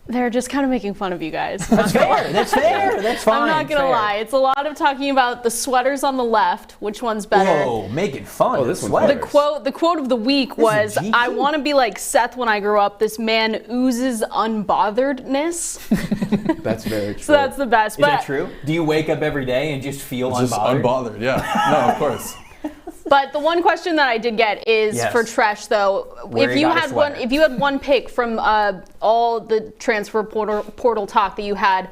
They're just kind of making fun of you guys. That's fair. That's fair. That's fine. I'm not going to lie. It's a lot of talking about the sweaters on the left, which one's better. Whoa, making fun of this one's sweaters. The quote of the week was, GQ. I want to be like Seth when I grow up. This man oozes unbotheredness. That's very true. So that's the best. Is that true? Do you wake up every day and just feel Just unbothered? unbothered, yeah. No, of course. But the one question that I did get is for Treash, though. Where If he you got a had sweater. if you had one pick from all the transfer portal talk that you had,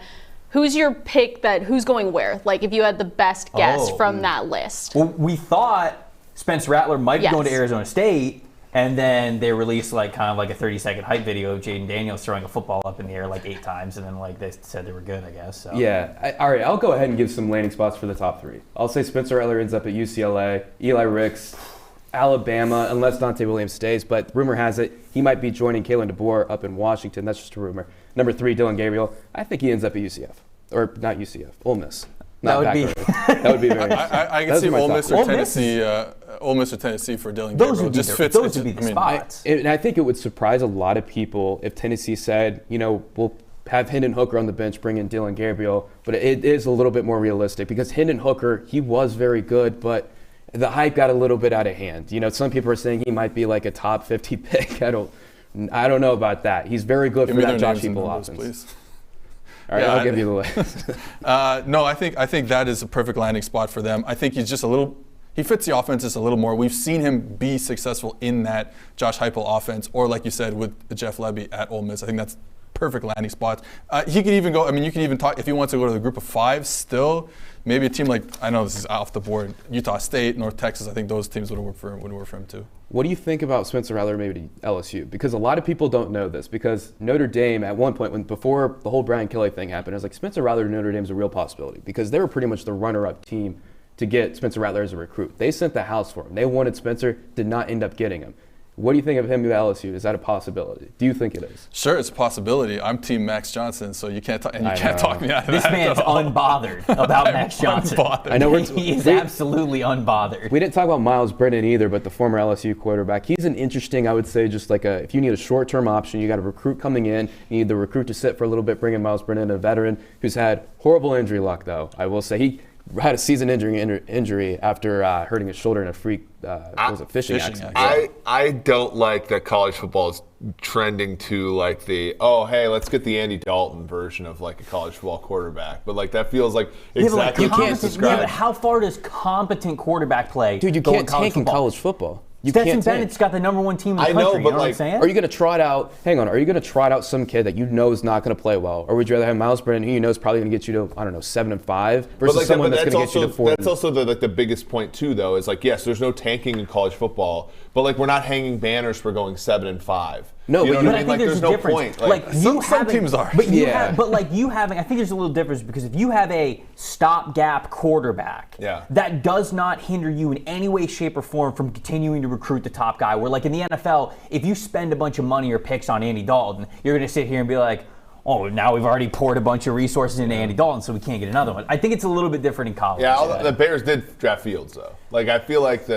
who's your pick who's going where? Like if you had the best guess from that list. Well, we thought Spencer Rattler might be going to Yes. Arizona State, and then they released like kind of like a 30-second hype video of Jaden Daniels throwing a football up in the air like 8 times, and then like they said they were good, I guess. So. Yeah. All right, I'll go ahead and give some landing spots for the top 3. I'll say Spencer Rattler ends up at UCLA, Eli Ricks, Alabama, unless Dante Williams stays. But rumor has it he might be joining Kalen DeBoer up in Washington. That's just a rumor. Number 3, Dylan Gabriel. I think he ends up at UCF. Or not UCF, Ole Miss. That would be very nice. I can see Ole Miss or Tennessee. Ole Miss or Tennessee for Dylan Gabriel. Those would be those would be the spots. And I think it would surprise a lot of people if Tennessee said, we'll have Hendon Hooker on the bench, bring in Dylan Gabriel. But it is a little bit more realistic because Hendon Hooker, he was very good, but the hype got a little bit out of hand. Some people are saying he might be like a top 50 pick. I don't know about that. He's very good for that Josh Heupel offense. Please. All right, I'll give you the list. No, I think that is a perfect landing spot for them. I think he's just he fits the offense just a little more. We've seen him be successful in that Josh Heupel offense, or like you said, with Jeff Lebby at Ole Miss. I think that's perfect landing spots. He could even go, you can even talk, if he wants to go to the group of 5 still, maybe a team like, I know this is off the board, Utah State, North Texas, I think those teams would work for him too. What do you think about Spencer Rattler maybe to LSU? Because a lot of people don't know this. Because Notre Dame, at one point, before the whole Brian Kelly thing happened, I was like, Spencer Rattler to Notre Dame is a real possibility. Because they were pretty much the runner-up team to get Spencer Rattler as a recruit. They sent the house for him. They wanted Spencer, did not end up getting him. What do you think of him at LSU? Is that a possibility? Do you think it is? Sure, it's a possibility. I'm Team Max Johnson, so you can't talk me out of This that. man's unbothered about Max Johnson. I know he is absolutely unbothered. We didn't talk about Miles Brennan either, but the former LSU quarterback. He's an interesting, I would say, just like if you need a short-term option, you got a recruit coming in, you need the recruit to sit for a little bit, bring in Miles Brennan, a veteran who's had horrible injury luck, though. I will say he had a season injury after hurting his shoulder in a freak fishing accident. I don't like that college football is trending to like hey, let's get the Andy Dalton version of like a college football quarterback. But like that feels like exactly what you just described. But how far does competent quarterback play? Dude, you can't tank in college football. Stetson Bennett's got the #1 team in the country. know, but you know what I'm like, saying? Are you going to trot out? Hang on. Are you going to trot out some kid that you know is not going to play well, or would you rather have Miles Brennan, who you know is probably going to get you to 7-5, versus someone that's going to get you to 4? That's also the biggest point too, though. Is like yes, there's no tanking in college football, but like we're not hanging banners for going 7-5. No, you know but what I I mean? think Like there's there's a no difference. point. Like some teams are. But Yeah. you having, I think there's a little difference because if you have a stopgap quarterback, that does not hinder you in any way, shape, or form from continuing to recruit the top guy. Where like in the NFL, if you spend a bunch of money or picks on Andy Dalton, you're going to sit here and be like, oh, now we've already poured a bunch of resources into Andy Dalton, so we can't get another one. I think it's a little bit different in college. Yeah, the Bears did draft Fields though. Like I feel like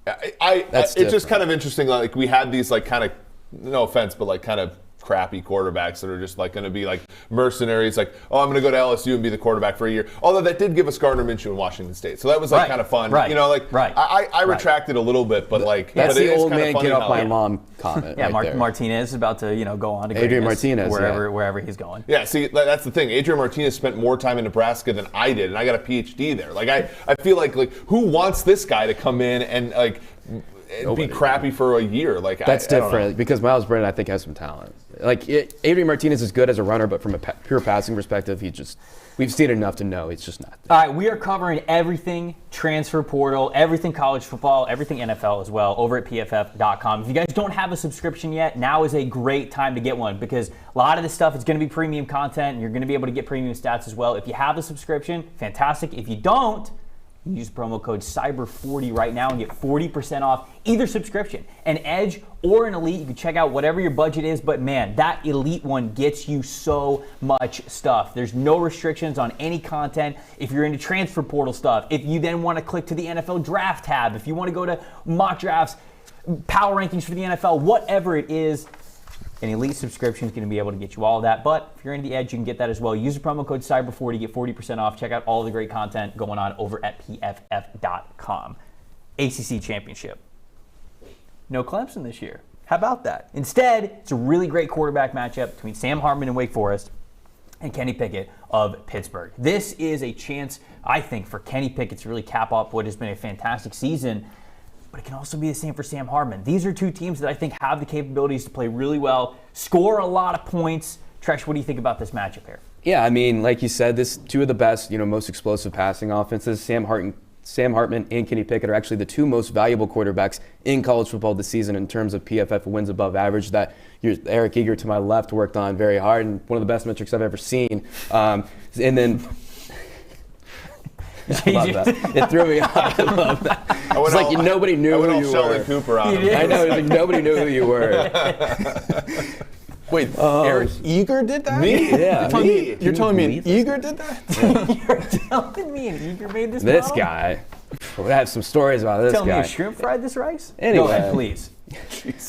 it's just kind of interesting. Like we had these like kind of, no offense, but like kind of crappy quarterbacks that are just like going to be like mercenaries. Like, oh, I'm going to go to LSU and be the quarterback for a year. Although that did give us Gardner Minshew in Washington State, so that was like kind of fun. You know, like I retracted a little bit, but like that's but the it old is man funny get off how, my lawn comment. Yeah, right there. Martinez is about to go on to Adrian greatness Martinez wherever he's going. Yeah, see, that's the thing. Adrian Martinez spent more time in Nebraska than I did, and I got a PhD there. Like I feel like who wants this guy to come in and like be crappy for a year? Like that's I don't different know. because Miles Brennan I think has some talent. Like Adrian Martinez is good as a runner, but from a pure passing perspective, we've seen it enough to know it's just not there. All right, we are covering everything transfer portal, everything college football, everything NFL as well over at PFF.com. If you guys don't have a subscription yet, now is a great time to get one because a lot of this stuff is going to be premium content and you're going to be able to get premium stats as well. If you have a subscription, fantastic. If you don't, You can use promo code CYBER40 right now and get 40% off either subscription, an Edge or an Elite. You can check out whatever your budget is, but man, that Elite one gets you so much stuff. There's no restrictions on any content. If you're into transfer portal stuff, if you then want to click to the NFL draft tab, if you want to go to mock drafts, power rankings for the NFL, whatever it is, an Elite subscription is going to be able to get you all of that. But if you're into the Edge, you can get that as well. Use the promo code CYBER40, get 40% off. Check out all the great content going on over at PFF.com. ACC Championship. No Clemson this year. How about that? Instead, it's a really great quarterback matchup between Sam Hartman and Wake Forest and Kenny Pickett of Pittsburgh. This is a chance, I think, for Kenny Pickett to really cap off what has been a fantastic season. But it can also be the same for Sam Hartman. These are two teams that I think have the capabilities to play really well, score a lot of points. Tresh, what do you think about this matchup here? Yeah, I mean, like you said, this two of the best, most explosive passing offenses. Sam Hartman and Kenny Pickett are actually the two most valuable quarterbacks in college football this season in terms of PFF wins above average that Eric Eager to my left worked on very hard, and one of the best metrics I've ever seen. And then I love that. It threw me off. I love that. It's like nobody knew who you Sheldon were. Cooper on him. I know, like nobody knew who you were. Wait, Eric Eager did that? Me? Yeah. You're telling me an Eager did that? You're telling me an Eager made this This model? guy. We have some stories about this Tell guy. me, shrimp fried this rice? Anyway. Go ahead, please.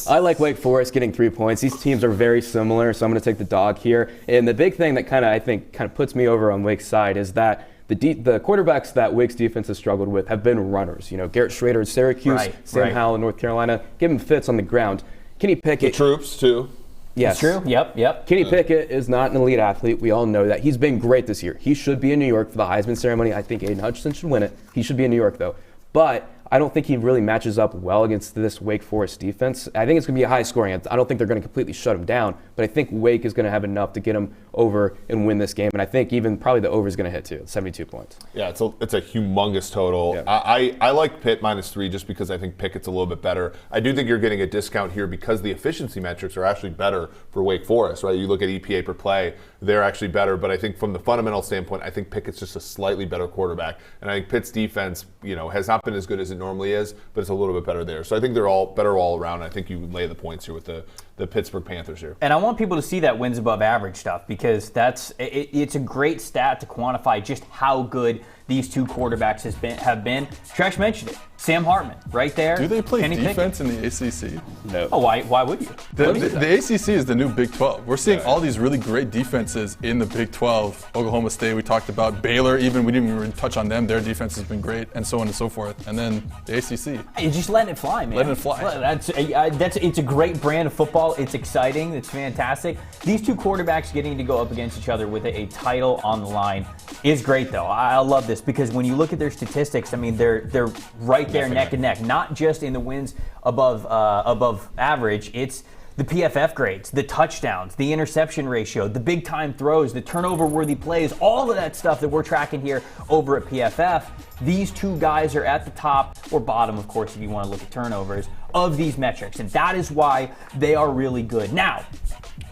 I like Wake Forest getting 3 points. These teams are very similar, so I'm going to take the dog here. And the big thing that I think puts me over on Wake's side is that the quarterbacks that Wake's defense has struggled with have been runners. Garrett Schrader at Syracuse, Sam Howell in North Carolina, give him fits on the ground. Kenny Pickett. The troops, too. Yes. It's true. Yep. Kenny Pickett is not an elite athlete. We all know that. He's been great this year. He should be in New York for the Heisman ceremony. I think Aiden Hutchinson should win it. He should be in New York, though. But I don't think he really matches up well against this Wake Forest defense. I think it's going to be a high scoring. I don't think they're going to completely shut him down, but I think Wake is going to have enough to get him over and win this game. And I think even probably the over is going to hit too, 72 points. Yeah, it's a humongous total. Yeah. I like Pitt -3 just because I think Pickett's a little bit better. I do think you're getting a discount here because the efficiency metrics are actually better for Wake Forest, right? You look at EPA per play, they're actually better. But I think from the fundamental standpoint, I think Pickett's just a slightly better quarterback. And I think Pitt's defense, has not been as good as it normally is, but it's a little bit better there. So I think they're all better all around. I think you lay the points here with the Pittsburgh Panthers here. And I want people to see that wins above average stuff because it's a great stat to quantify just how good these two quarterbacks have been. Tresh mentioned it. Sam Hartman, right there. Do they play Kenny defense Pickett. in the ACC? No. Oh, why would you? The ACC is the new Big 12. We're seeing all these really great defenses in the Big 12. Oklahoma State, we talked about. Baylor, even, we didn't even really touch on them. Their defense has been great, and so on and so forth. And then the ACC. You're just letting it fly, man. Letting it fly. It's a great brand of football. It's exciting. It's fantastic. These two quarterbacks getting to go up against each other with a title on the line is great, though. I love this because when you look at their statistics, I mean, they're right there neck and neck. Not just in the wins above average. It's the PFF grades, the touchdowns, the interception ratio, the big time throws, the turnover worthy plays, all of that stuff that we're tracking here over at PFF. These two guys are at the top or bottom, of course, if you want to look at turnovers, of these metrics. And that is why they are really good. Now,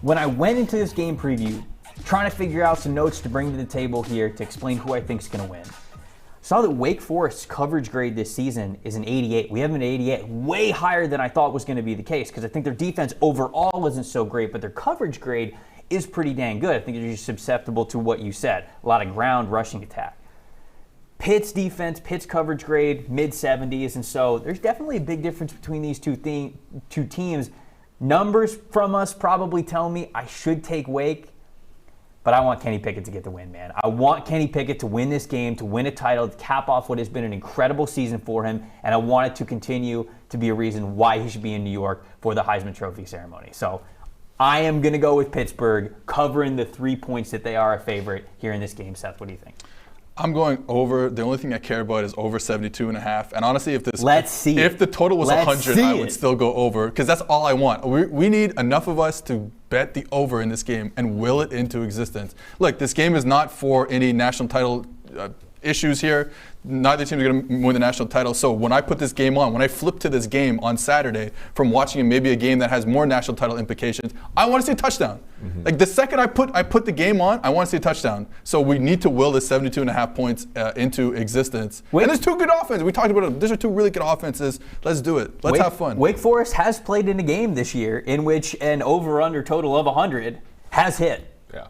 when I went into this game preview, trying to figure out some notes to bring to the table here to explain who I think is going to win, saw that Wake Forest's coverage grade this season is an 88. We have an 88, way higher than I thought was going to be the case because I think their defense overall isn't so great, but their coverage grade is pretty dang good. I think they're just susceptible to what you said, a lot of ground rushing attack. Pitt's defense, Pitt's coverage grade, mid-70s, and so there's definitely a big difference between these two teams. Numbers from us probably tell me I should take Wake, but I want Kenny Pickett to get the win, man. I want Kenny Pickett to win this game, to win a title, to cap off what has been an incredible season for him, and I want it to continue to be a reason why he should be in New York for the Heisman Trophy ceremony. So I am going to go with Pittsburgh, covering the 3 points that they are a favorite here in this game. Seth, what do you think? I'm going over. The only thing I care about is over 72.5. And honestly, if the total was 100, I would still go over because that's all I want. We need enough of us to bet the over in this game and will it into existence. Look, this game is not for any national title issues here. Neither team is going to win the national title. So when I put this game on, when I flip to this game on Saturday from watching maybe a game that has more national title implications, I want to see a touchdown. Like the second I put the game on, I want to see a touchdown. So we need to will the 72.5 points into existence. And there's two good offenses. We talked about it. These are two really good offenses. Let's do it. Let's have fun. Wake Forest has played in a game this year in which an over-under total of 100 has hit. Yeah.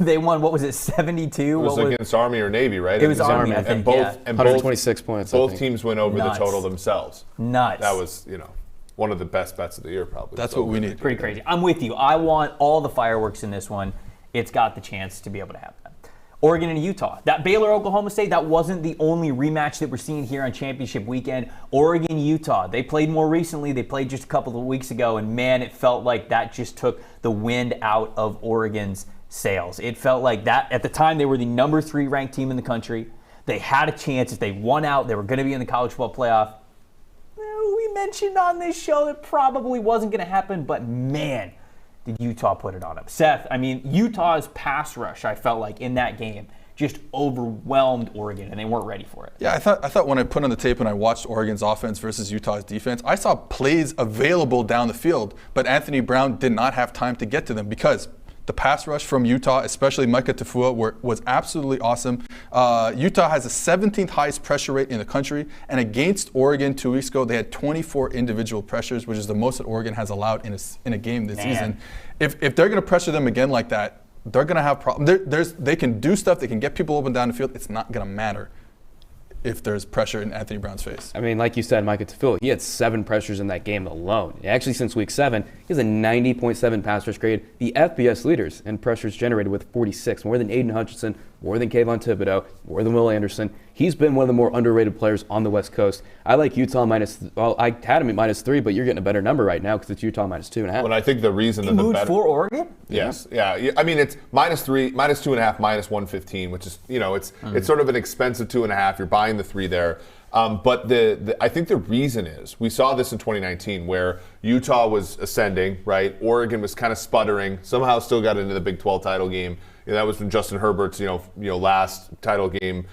They won, what was it, 72? It was against Army or Navy, right? It was Army, I think, and 126 points. Both teams went over Nuts. the total themselves. Nuts. That was, one of the best bets of the year, probably. That's what we need. Pretty crazy. I'm with you. I want all the fireworks in this one. It's got the chance to be able to happen. Oregon and Utah. That Baylor-Oklahoma State, that wasn't the only rematch that we're seeing here on championship weekend. Oregon-Utah, they played more recently. They played just a couple of weeks ago, and man, it felt like that just took the wind out of Oregon's sails. It felt like that, at the time, they were the number 3 ranked team in the country. They had a chance. If they won out, they were going to be in the college football playoff. We mentioned on this show that probably wasn't going to happen, but man, did Utah put it on them. Seth, I mean, Utah's pass rush, I felt like, in that game, just overwhelmed Oregon, and they weren't ready for it. Yeah, I thought when I put on the tape and I watched Oregon's offense versus Utah's defense, I saw plays available down the field, but Anthony Brown did not have time to get to them because the pass rush from Utah, especially Micah Tafua, was absolutely awesome. Utah has the 17th highest pressure rate in the country, and against Oregon 2 weeks ago, they had 24 individual pressures, which is the most that Oregon has allowed in a game this season. If they're going to pressure them again like that, they're going to have problems. They can do stuff. They can get people open down the field. It's not going to matter if there's pressure in Anthony Brown's face. I mean, like you said, Micah Tafua, he had 7 pressures in that game alone. Actually, since week 7, he has a 90.7 pass rush grade. The FBS leaders in pressures generated with 46, more than Aiden Hutchinson, more than Kayvon Thibodeau, more than Will Anderson. He's been one of the more underrated players on the West Coast. I like Utah I had him at -3, but you're getting a better number right now because it's Utah -2.5. Well, I think the reason that the better for Oregon? Yes, yeah. I mean, it's -3, -2.5, -115, which is, it's sort of an expensive 2.5. You're buying the 3 there. But I think the reason is, we saw this in 2019 where Utah was ascending, right? Oregon was kind of sputtering, somehow still got into the Big 12 title game. That was from Justin Herbert's, last title game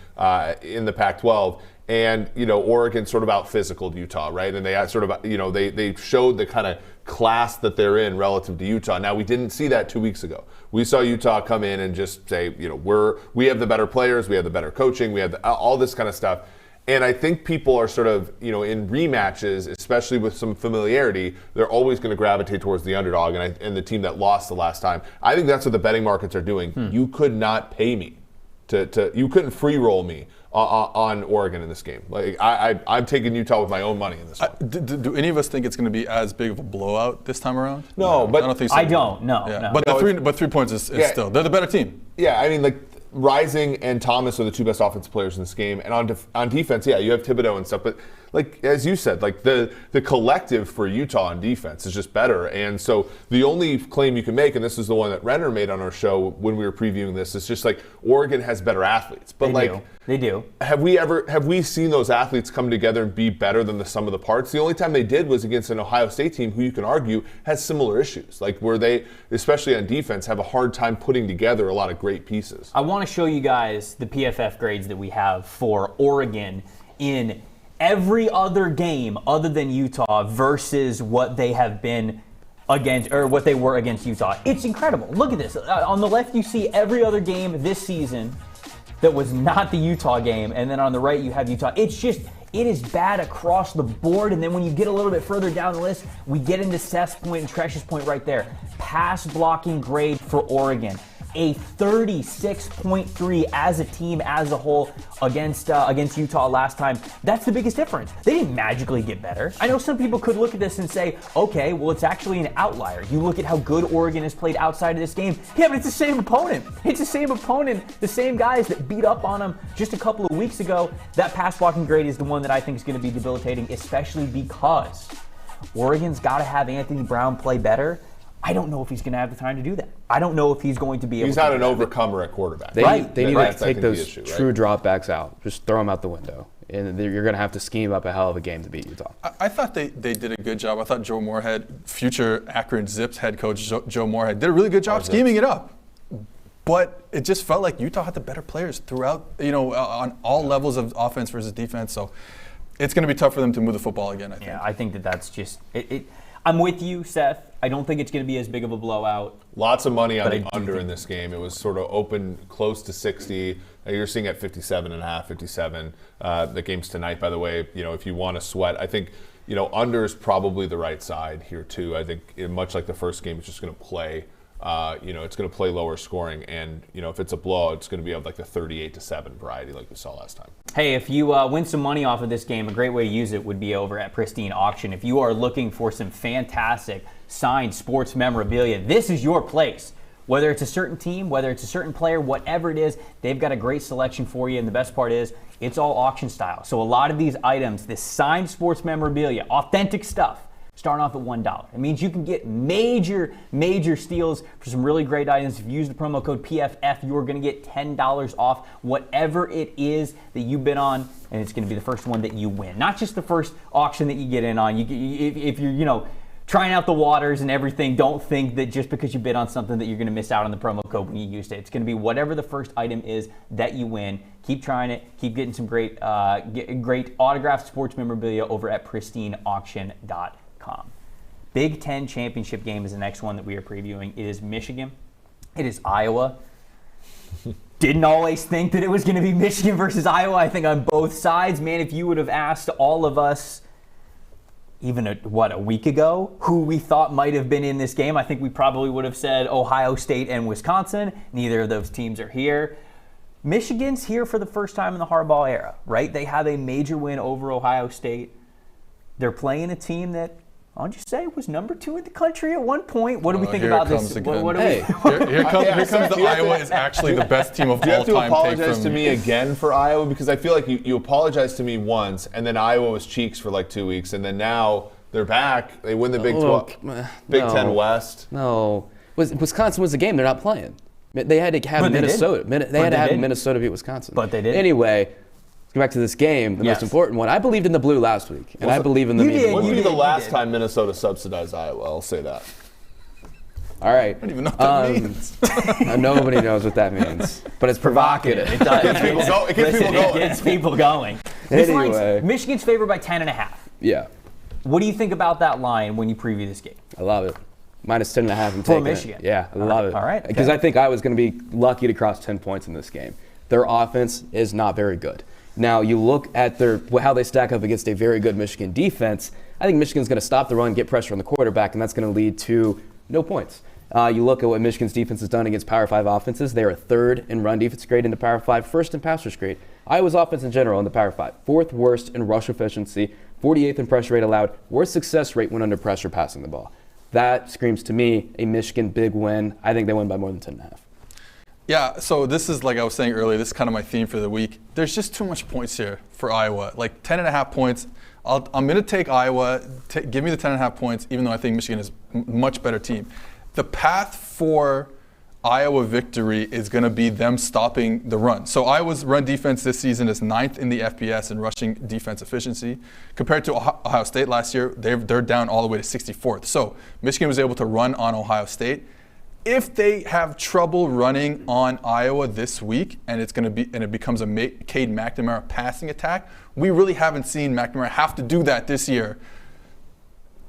in the Pac-12. And, Oregon sort of out-physicaled Utah, right? And they had sort of, they showed the kind of class that they're in relative to Utah. Now, we didn't see that 2 weeks ago. We saw Utah come in and just say, we have the better players, we have the better coaching, we have all this kind of stuff. And I think people are sort of, in rematches, especially with some familiarity, they're always going to gravitate towards the underdog and the team that lost the last time. I think that's what the betting markets are doing. You could not pay me you couldn't free roll me on Oregon in this game. Like I'm taking Utah with my own money in this one. Do any of us think it's going to be as big of a blowout this time around? No, but I don't think so. I don't. No. But 3 points is still, they're the better team. Yeah, I mean, Rising and Thomas are the 2 best offensive players in this game, and on defense, yeah, you have Thibodeau and stuff. But as you said, the collective for Utah on defense is just better. And so the only claim you can make, and this is the one that Renner made on our show when we were previewing this, is just Oregon has better athletes. But they do. Have we seen those athletes come together and be better than the sum of the parts? The only time they did was against an Ohio State team who you can argue has similar issues, where they, especially on defense, have a hard time putting together a lot of great pieces. I want to show you guys the PFF grades that we have for Oregon in every other game other than Utah versus what they have been against, or what they were against Utah. It's incredible. Look at this. On the left, you see every other game this season that was not the Utah game, and then on the right, you have Utah. It is bad across the board, and then when you get a little bit further down the list, we get into Seth's point and Tresh's point right there. Pass blocking grade for Oregon, a 36.3 as a team as a whole against Utah last time. That's the biggest difference. They didn't magically get better. I know some people could look at this and say, okay, well, it's actually an outlier. You look at how good Oregon has played outside of this game. Yeah, but it's the same opponent. It's the same opponent, the same guys that beat up on them just a couple of weeks ago. That pass blocking grade is the one that I think is going to be debilitating, especially because Oregon's got to have Anthony Brown play better. I don't know if he's going to have the time to do that. I don't know if he's going to be able to. He's not an overcomer at quarterback. They need to take those true dropbacks out. Just throw them out the window. And you're going to have to scheme up a hell of a game to beat Utah. I thought they did a good job. I thought Joe Moorhead, future Akron Zips head coach Joe Moorhead, did a really good job scheming it up. But it just felt like Utah had the better players throughout, on all levels of offense versus defense. So it's going to be tough for them to move the football again, I think. Yeah, I think that's just it. I'm with you, Seth. I don't think it's going to be as big of a blowout. Lots of money on the under in this game. It was sort of open close to 60. You're seeing at 57.5, 57. The game's tonight, by the way. If you want to sweat, I think under is probably the right side here too. I think much like the first game, it's just going to play. It's going to play lower scoring, and if it's a blowout, it's going to be of like the 38-7 variety, like we saw last time. Hey, if you win some money off of this game, a great way to use it would be over at Pristine Auction. If you are looking for some fantastic signed sports memorabilia, this is your place. Whether it's a certain team, whether it's a certain player, whatever it is, they've got a great selection for you. And the best part is, it's all auction style. So a lot of these items, this signed sports memorabilia, authentic stuff, starting off at $1. It means you can get major steals for some really great items. If you use the promo code PFF, you're going to get $10 off whatever it is that you bid on, and it's going to be the first one that you win. Not just the first auction that you get in on. If you're, trying out the waters and everything, don't think that just because you bid on something that you're going to miss out on the promo code when you used it. It's going to be whatever the first item is that you win. Keep trying it. Keep getting some great autographed sports memorabilia over at pristineauction.com. Big Ten championship game is the next one that we are previewing. It is Michigan. It is Iowa. Didn't always think that it was going to be Michigan versus Iowa. I think on both sides, man, if you would have asked all of us even a week ago who we thought might have been in this game, I think we probably would have said Ohio State and Wisconsin. Neither of those teams are here. Michigan's here for the first time in the Harbaugh era, right? They have a major win over Ohio State. They're playing a team that, I'll just say, was number 2 in the country at one point. What do we think about this? Here comes the Iowa is actually the best team of all time. Do you have to apologize to me again for Iowa? Because I feel like you apologized to me once, and then Iowa was cheeks for like 2 weeks, and then now they're back. They win the Big 10 West. No. Wisconsin was the game. They're not playing. They had to have Minnesota. They had to have Minnesota beat Wisconsin. But they did. Anyway, let's go back to this game, the most important one. I believed in the blue last week, and I believe in the medium. Wouldn't be the last time Minnesota subsidized Iowa, I'll say that. All right. I don't even know what that means. Nobody knows what that means, but it's provocative. It does. It gets people going. It gets people going. Anyway. Michigan's favored by 10.5. Yeah. What do you think about that line when you preview this game? I love it. Minus 10.5 for Michigan. Yeah, I love it. All right. Because I think I was going to be lucky to cross 10 points in this game. Their offense is not very good. Now, you look at how they stack up against a very good Michigan defense. I think Michigan's going to stop the run, get pressure on the quarterback, and that's going to lead to no points. You look at what Michigan's defense has done against Power 5 offenses. They are 3rd in run defense grade in the Power 5, 1st in pass rush grade. Iowa's offense in general in the Power 5, 4th worst in rush efficiency, 48th in pressure rate allowed, worst success rate when under pressure passing the ball. That screams to me a Michigan big win. I think they win by more than 10.5. Yeah, so this is, like I was saying earlier, this is kind of my theme for the week. There's just too much points here for Iowa. Like 10.5 points. I'm going to take Iowa. Give me the 10.5 points, even though I think Michigan is a much better team. The path for Iowa victory is going to be them stopping the run. So Iowa's run defense this season is 9th in the FBS in rushing defense efficiency. Compared to Ohio State last year, they're down all the way to 64th. So Michigan was able to run on Ohio State. If they have trouble running on Iowa this week, and it becomes a Cade McNamara passing attack, we really haven't seen McNamara have to do that this year.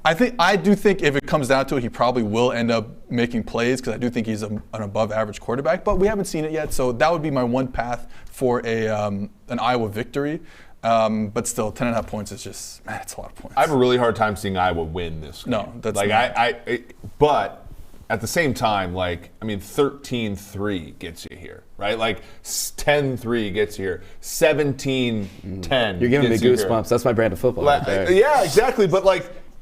I do think if it comes down to it, he probably will end up making plays because I do think he's an above-average quarterback, but we haven't seen it yet. So that would be my one path for an Iowa victory. But still, 10.5 points is just, man, it's a lot of points. I have a really hard time seeing Iowa win this game. No, that's like not. But at the same time, 13-3 gets you here, right? Like 10-3 gets you here. 17-10. You're giving me goosebumps. Here. That's my brand of football. Right there. Yeah, exactly.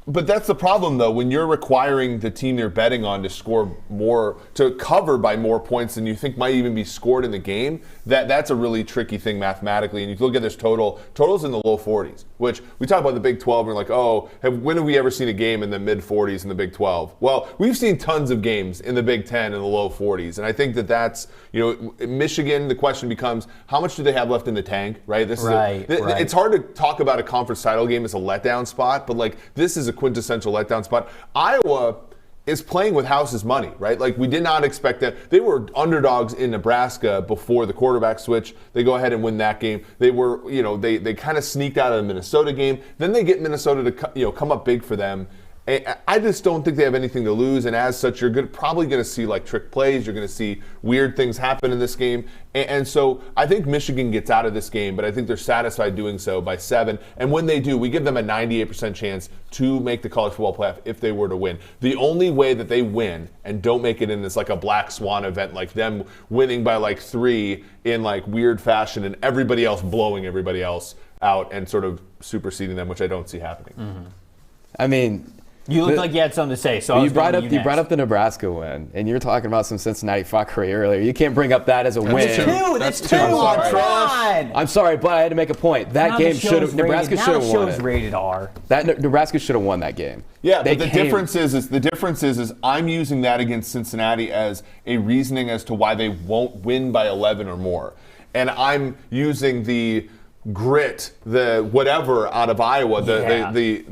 But that's the problem, though. When you're requiring the team you're betting on to score more, to cover by more points than you think might even be scored in the game, that's a really tricky thing mathematically. And you look at this total's in the low 40s, which we talk about the Big 12, and we're like, when have we ever seen a game in the mid 40s in the Big 12? Well, we've seen tons of games in the Big 10 in the low 40s. And I think that's, Michigan, the question becomes, how much do they have left in the tank, right? It's hard to talk about a conference title game as a letdown spot, but this is a quintessential letdown spot. Iowa is playing with house's money, right? Like, we did not expect them. They were underdogs in Nebraska before the quarterback switch. They go ahead and win that game. They were, they kind of sneaked out of the Minnesota game. Then they get Minnesota to, come up big for them. I just don't think they have anything to lose, and as such, you're probably going to see like trick plays. You're going to see weird things happen in this game, and so I think Michigan gets out of this game, but I think they're satisfied doing so by 7. And when they do, we give them a 98% chance to make the college football playoff if they were to win. The only way that they win and don't make it in this like a black swan event, like them winning by like 3 in like weird fashion, and everybody else blowing everybody else out and sort of superseding them, which I don't see happening. Mm-hmm. I mean. You look like you had something to say. So you brought up the Nebraska win, and you're talking about some Cincinnati fuckery earlier. You can't bring up that as a win. That's two. I'm sorry, but I had to make a point. That game should have. Nebraska should have won it. Rated R. That Nebraska should have won that game. Yeah, but the difference is I'm using that against Cincinnati as a reasoning as to why they won't win by 11 or more, and I'm using the grit, the whatever out of Iowa, the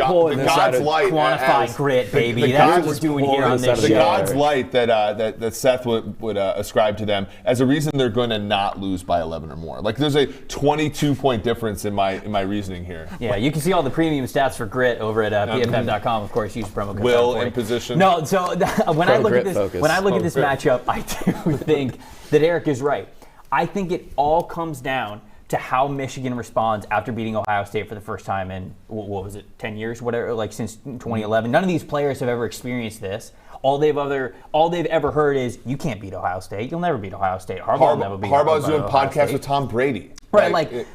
God's light, quantify grit, baby. That's what we're doing here on this show. The God's light that Seth would ascribe to them as a reason they're going to not lose by 11 or more. Like, there's a 22-point difference in my reasoning here. Yeah, you can see all the premium stats for grit over at PFF.com. Of course, use promo code. Will in position. No, so when I look at this matchup, I do think that Eric is right. I think it all comes down to how Michigan responds after beating Ohio State for the first time in, what was it, 10 years, whatever, like since 2011. None of these players have ever experienced this. All they've ever heard is, you can't beat Ohio State. You'll never beat Ohio State. Harbaugh's doing podcasts with Tom Brady. Right,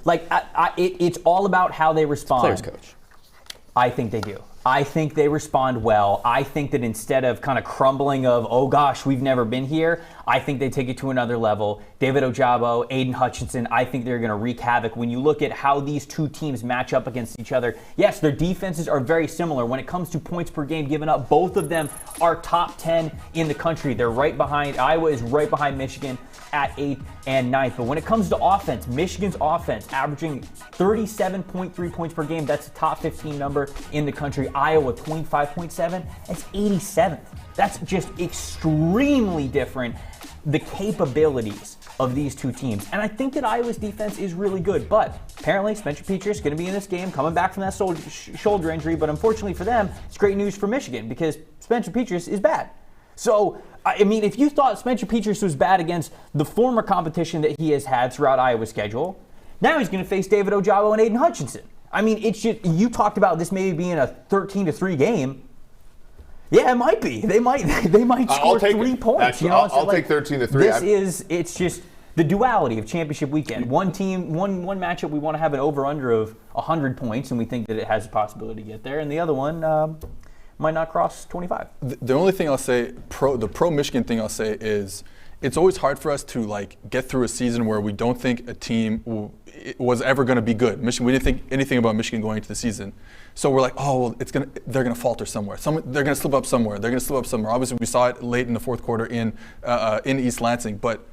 it's all about how they respond. Players coach. I think they do. I think they respond well. I think that instead of kind of crumbling of, oh gosh, we've never been here, I think they take it to another level. David Ojabo, Aiden Hutchinson, I think they're going to wreak havoc. When you look at how these two teams match up against each other, yes, their defenses are very similar. When it comes to points per game given up, both of them are top 10 in the country. They're right behind, Iowa is right behind Michigan at 8th and 9th. But when it comes to offense, Michigan's offense averaging 37.3 points per game. That's a top 15 number in the country. Iowa, 25.7. That's 87th. That's just extremely different, the capabilities of these two teams. And I think that Iowa's defense is really good. But apparently Spencer Petras is going to be in this game, coming back from that shoulder injury. But unfortunately for them, it's great news for Michigan because Spencer Petras is bad. So, I mean, if you thought Spencer Petras was bad against the former competition that he has had throughout Iowa's schedule, now he's going to face David Ojabo and Aiden Hutchinson. I mean, it's just, you talked about this maybe being a 13-3 game. Yeah, it might be. They might score 3 points. Actually, I'll take 13-3. It's just the duality of championship weekend. One team, one matchup, we want to have an over-under of 100 points, and we think that it has a possibility to get there. And the other one might not cross 25. The only thing I'll say, the pro-Michigan thing I'll say is, it's always hard for us to get through a season where we don't think a team was ever going to be good. We didn't think anything about Michigan going into the season. So we're like, oh, well, they're going to falter somewhere. They're going to slip up somewhere. Obviously, we saw it late in the fourth quarter in East Lansing. But,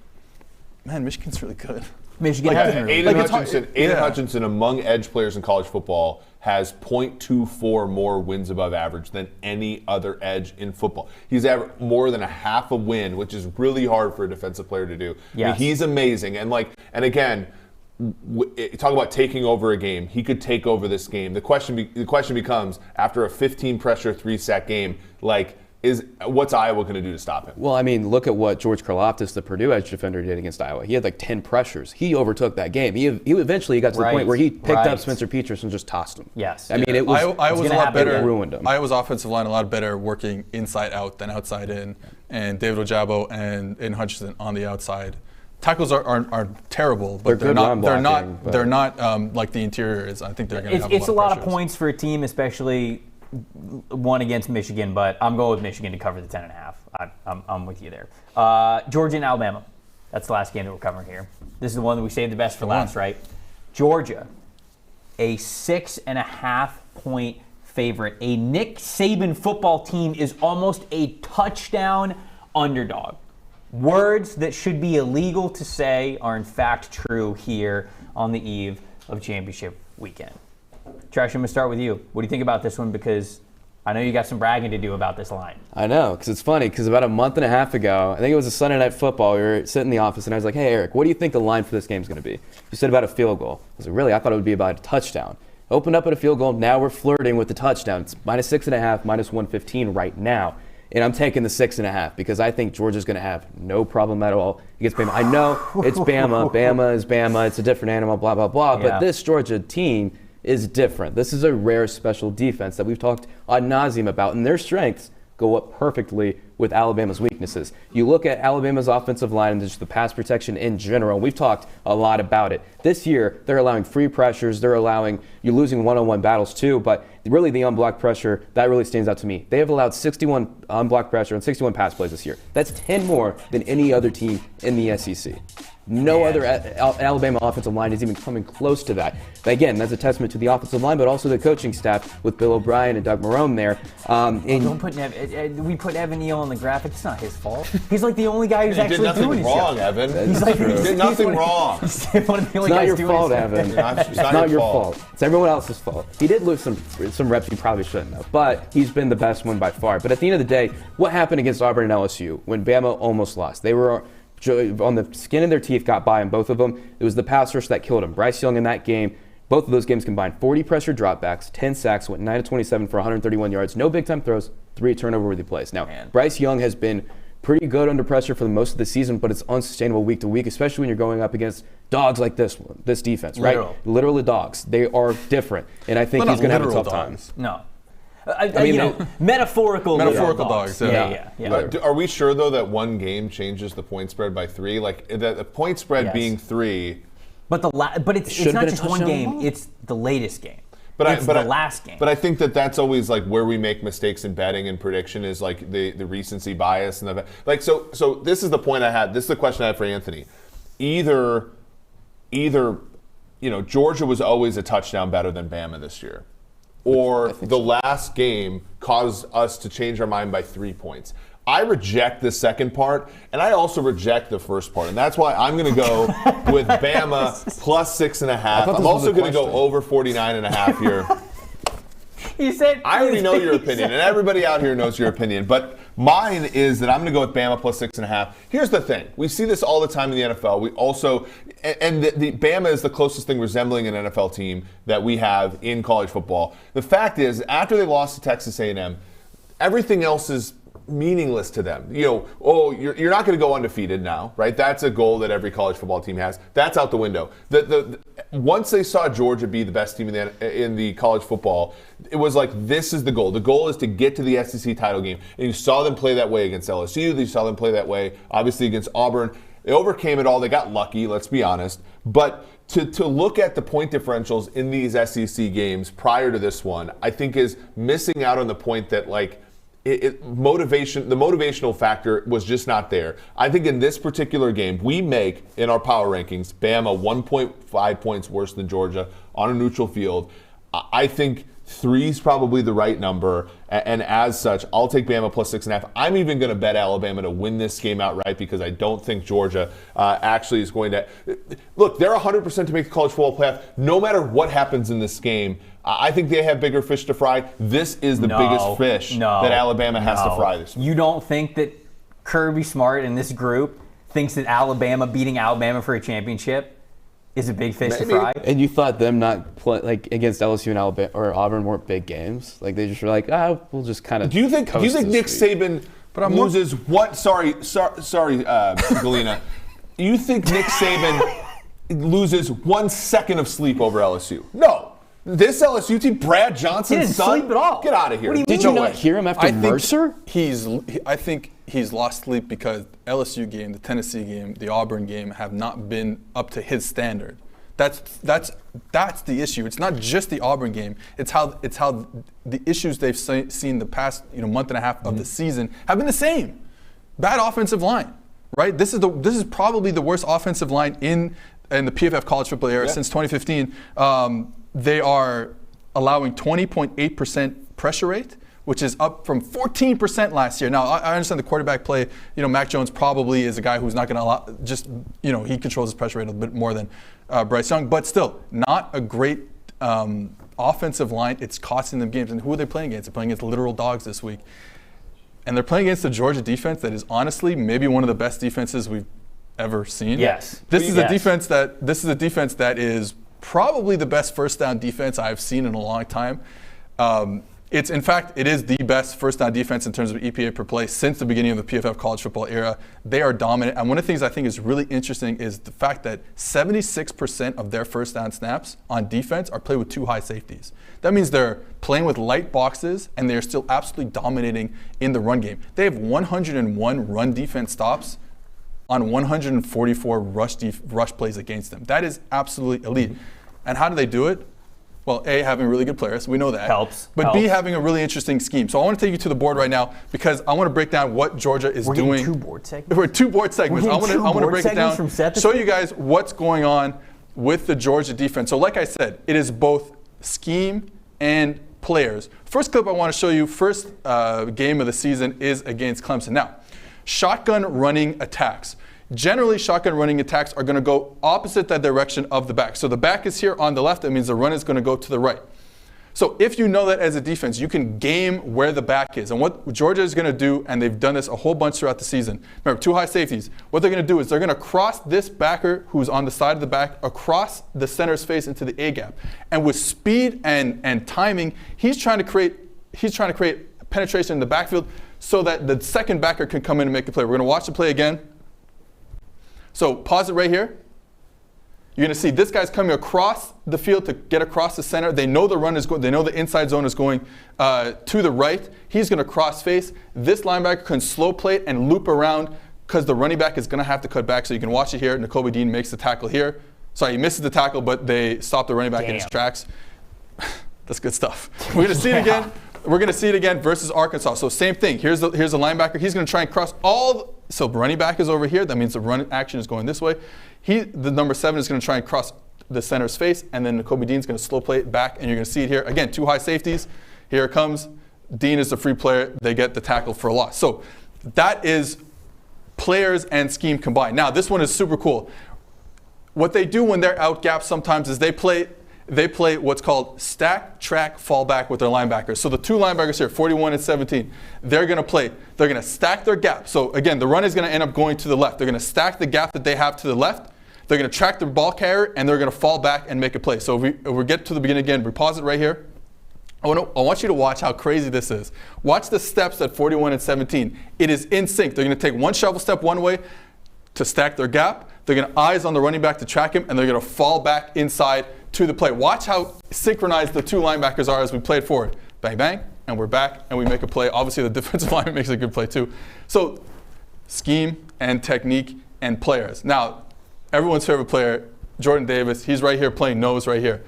man, Michigan's really good. Michigan has Aiden Hutchinson, among edge players in college football, has .24 more wins above average than any other edge in football. He's more than a half a win, which is really hard for a defensive player to do. Yes. I mean, he's amazing. And again, talk about taking over a game. He could take over this game. The question becomes, after a 15 pressure 3-sack game, what's Iowa going to do to stop him? Well, I mean, look at what George Karlaftis, the Purdue edge defender, did against Iowa. He had 10 pressures. He overtook that game. He eventually got to the point where he picked up Spencer Petras and just tossed him. Yes. I mean, it was Iowa's a lot better. It ruined him. Iowa's offensive line a lot better working inside out than outside in. And David Ojabo and Hutchinson on the outside. Tackles are terrible, but they're not like the interior is. I think they're going to have a lot of pressures. points for a team, especially one against Michigan, but I'm going with Michigan to cover the 10.5. I'm with you there. Georgia and Alabama. That's the last game that we're covering here. This is the one that we saved the best for last, right? Georgia, a 6.5-point favorite. A Nick Saban football team is almost a touchdown underdog. Words that should be illegal to say are in fact true here on the eve of championship weekend. Treash, I'm going to start with you. What do you think about this one? Because I know you got some bragging to do about this line. I know, because it's funny, because about a month and a half ago, I think it was a Sunday Night Football, we were sitting in the office, and I was like, hey, Eric, what do you think the line for this game is going to be? You said about a field goal. I was like, really? I thought it would be about a touchdown. Opened up at a field goal, now we're flirting with the touchdown. It's -6.5, -115 right now. And I'm taking the 6.5 because I think Georgia's going to have no problem at all against Bama. I know it's Bama. Bama is Bama. It's a different animal, blah, blah, blah. Yeah. But this Georgia team is different. This is a rare special defense that we've talked ad nauseum about, and their strengths go up perfectly with Alabama's weaknesses. You look at Alabama's offensive line and just the pass protection in general. We've talked a lot about it. This year, they're allowing free pressures. You're losing one-on-one battles too, but really the unblocked pressure, that really stands out to me. They have allowed 61 unblocked pressure and 61 pass plays this year. That's 10 more than any other team in the SEC. No other Alabama offensive line is even coming close to that. But again, that's a testament to the offensive line, but also the coaching staff with Bill O'Brien and Doug Marrone there. Don't put we put Evan Neal on the graphic. It's not his fault. He's like the only guy who's actually doing his job. He did nothing wrong, Evan. He's like, He did nothing wrong. He's one of the only It's not guys your doing fault, his Evan. It's not your fault. It's everyone else's fault. He did lose some reps he probably shouldn't have, but he's been the best one by far. But at the end of the day, what happened against Auburn and LSU when Bama almost lost? They were on the skin of their teeth, got by in both of them. It was the pass rush that killed him. Bryce Young in that game, both of those games combined, 40 pressure dropbacks, 10 sacks, went 9-27 for 131 yards, no big-time throws, 3 turnover-worthy plays. Now, Bryce Young has been pretty good under pressure for most of the season, but it's unsustainable week to week, especially when you're going up against dogs like this defense, right? Literally dogs. They are different, and I think he's going to have a tough time. No. I mean, metaphorical dogs. Yeah. Are we sure though that one game changes the point spread by 3? Like the point spread being 3. But it's not just one game. It's the latest game. It's the last game. But I think that's always like where we make mistakes in betting and prediction is like the recency bias and so this is the point I had. This is the question I had for Anthony. Either Georgia was always a touchdown better than Bama this year, or the last game caused us to change our mind by 3 points. I reject the second part, and I also reject the first part, and that's why I'm going to go with Bama plus 6.5. I'm also going to go over 49.5 here. I already know your opinion, and everybody out here knows your opinion, but mine is that I'm going to go with Bama plus 6.5. Here's the thing. We see this all the time in the NFL. We also, and the Bama is the closest thing resembling an NFL team that we have in college football. The fact is, after they lost to Texas A&M, everything else is meaningless to them. You're not going to go undefeated now, right? That's a goal that every college football team has. That's out the window. Once they saw Georgia be the best team in the college football, it was like, this is the goal. The goal is to get to the SEC title game. And you saw them play that way against LSU. You saw them play that way, obviously, against Auburn. They overcame it all. They got lucky, let's be honest. But to look at the point differentials in these SEC games prior to this one, I think is missing out on the point that, like, the motivational factor was just not there. I think in this particular game, we make, in our power rankings, Bama 1.5 points worse than Georgia on a neutral field. I think 3 is probably the right number, and as such, I'll take Bama plus 6.5. I'm even going to bet Alabama to win this game outright because I don't think Georgia actually is going to. Look, they're 100% to make the college football playoff. No matter what happens in this game, I think they have bigger fish to fry. This is the biggest fish that Alabama has to fry this week. You don't think that Kirby Smart and this group thinks that Alabama beating Alabama for a championship is a big fish to fry? And you thought them not play like against LSU and Alabama or Auburn weren't big games? Like they just were like, we'll just kind of. Do you think Nick Saban loses what? Sorry, Galina. You think Nick Saban loses 1 second of sleep over LSU? No. This LSU team, Brad Johnson's son, sleep at all. Get out of here. Did you not hear him after Mercer? I think he's lost sleep because LSU game, the Tennessee game, the Auburn game have not been up to his standard. That's the issue. It's not just the Auburn game. It's how the issues they've seen the past month and a half of the season have been the same. Bad offensive line, right? This is probably the worst offensive line in the PFF college football era since 2015. They are allowing 20.8% pressure rate, which is up from 14% last year. Now, I understand the quarterback play. Mac Jones probably is a guy who's not going to allow, he controls his pressure rate a bit more than Bryce Young, but still not a great offensive line, it's costing them games. And who are they playing against? They're playing against literal dogs this week. And they're playing against the Georgia defense that is honestly maybe one of the best defenses we've ever seen. Yes. This is a defense that is probably the best first down defense I've seen in a long time. It is the best first down defense in terms of EPA per play since the beginning of the PFF college football era. They are dominant. And one of the things I think is really interesting is the fact that 76% of their first down snaps on defense are played with 2 high safeties. That means they're playing with light boxes and they're still absolutely dominating in the run game. They have 101 run defense stops on 144 rush plays against them. That is absolutely elite. And how do they do it? Well, A, having really good players. We know that. Helps. But B, having a really interesting scheme. So I want to take you to the board right now because I want to break down what Georgia is doing. We're getting 2 board segments? We're 2 board segments. I want to break it down, from Seth show you guys what's going on with the Georgia defense. So like I said, it is both scheme and players. First clip I want to show you, first game of the season is against Clemson. Now, shotgun running attacks. Generally, shotgun running attacks are going to go opposite that direction of the back. So the back is here on the left. That means the run is going to go to the right. So if you know that as a defense, you can game where the back is. And what Georgia is going to do, and they've done this a whole bunch throughout the season, remember, 2 high safeties. What they're going to do is they're going to cross this backer who's on the side of the back across the center's face into the A gap. And with speed and timing, he's trying to create penetration in the backfield so that the second backer can come in and make the play. We're going to watch the play again. So pause it right here. You're going to see this guy's coming across the field to get across the center. They know the run is going. They know the inside zone is going to the right. He's going to cross face. This linebacker can slow plate and loop around because the running back is going to have to cut back. So you can watch it here. Nakobe Dean makes the tackle here. Sorry, he misses the tackle, but they stop the running back in his tracks. That's good stuff. We're going to see it again. We're going to see it again versus Arkansas. So same thing. Here's the linebacker. He's going to try and cross so running back is over here. That means the run action is going this way. The number 7 is going to try and cross the center's face, and then Nakobe Dean's going to slow play it back, and you're going to see it here. Again, 2 high safeties. Here it comes. Dean is the free player. They get the tackle for a loss. So that is players and scheme combined. Now, this one is super cool. What they do when they're out gapped sometimes is they play what's called stack, track, fallback with their linebackers. So the 2 linebackers here, 41 and 17, they're going to stack their gap. So again, the run is going to end up going to the left. They're going to stack the gap that they have to the left. They're going to track the ball carrier, and they're going to fall back and make a play. So if we get to the beginning again, we pause it right here. I want you to watch how crazy this is. Watch the steps at 41 and 17. It is in sync. They're going to take 1 shovel step one way to stack their gap. They're going to eyes on the running back to track him, and they're going to fall back inside to the play. Watch how synchronized the 2 linebackers are as we play it forward. Bang, bang, and we're back, and we make a play. Obviously, the defensive lineman makes a good play too. So scheme and technique and players. Now, everyone's favorite player, Jordan Davis, he's right here playing nose right here.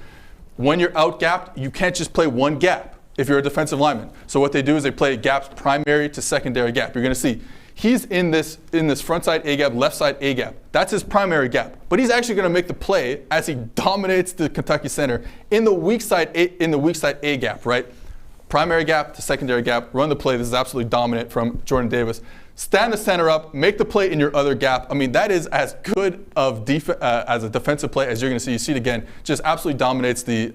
When you're out gapped, you can't just play one gap if you're a defensive lineman. So what they do is they play gaps primary to secondary gap. You're going to see he's in this front side A gap, left side A gap. That's his primary gap. But he's actually going to make the play as he dominates the Kentucky center in the weak side A gap, right? Primary gap to secondary gap, run the play. This is absolutely dominant from Jordan Davis. Stand the center up, make the play in your other gap. I mean, that is as good of as a defensive play as you're going to see. You see it again, just absolutely dominates the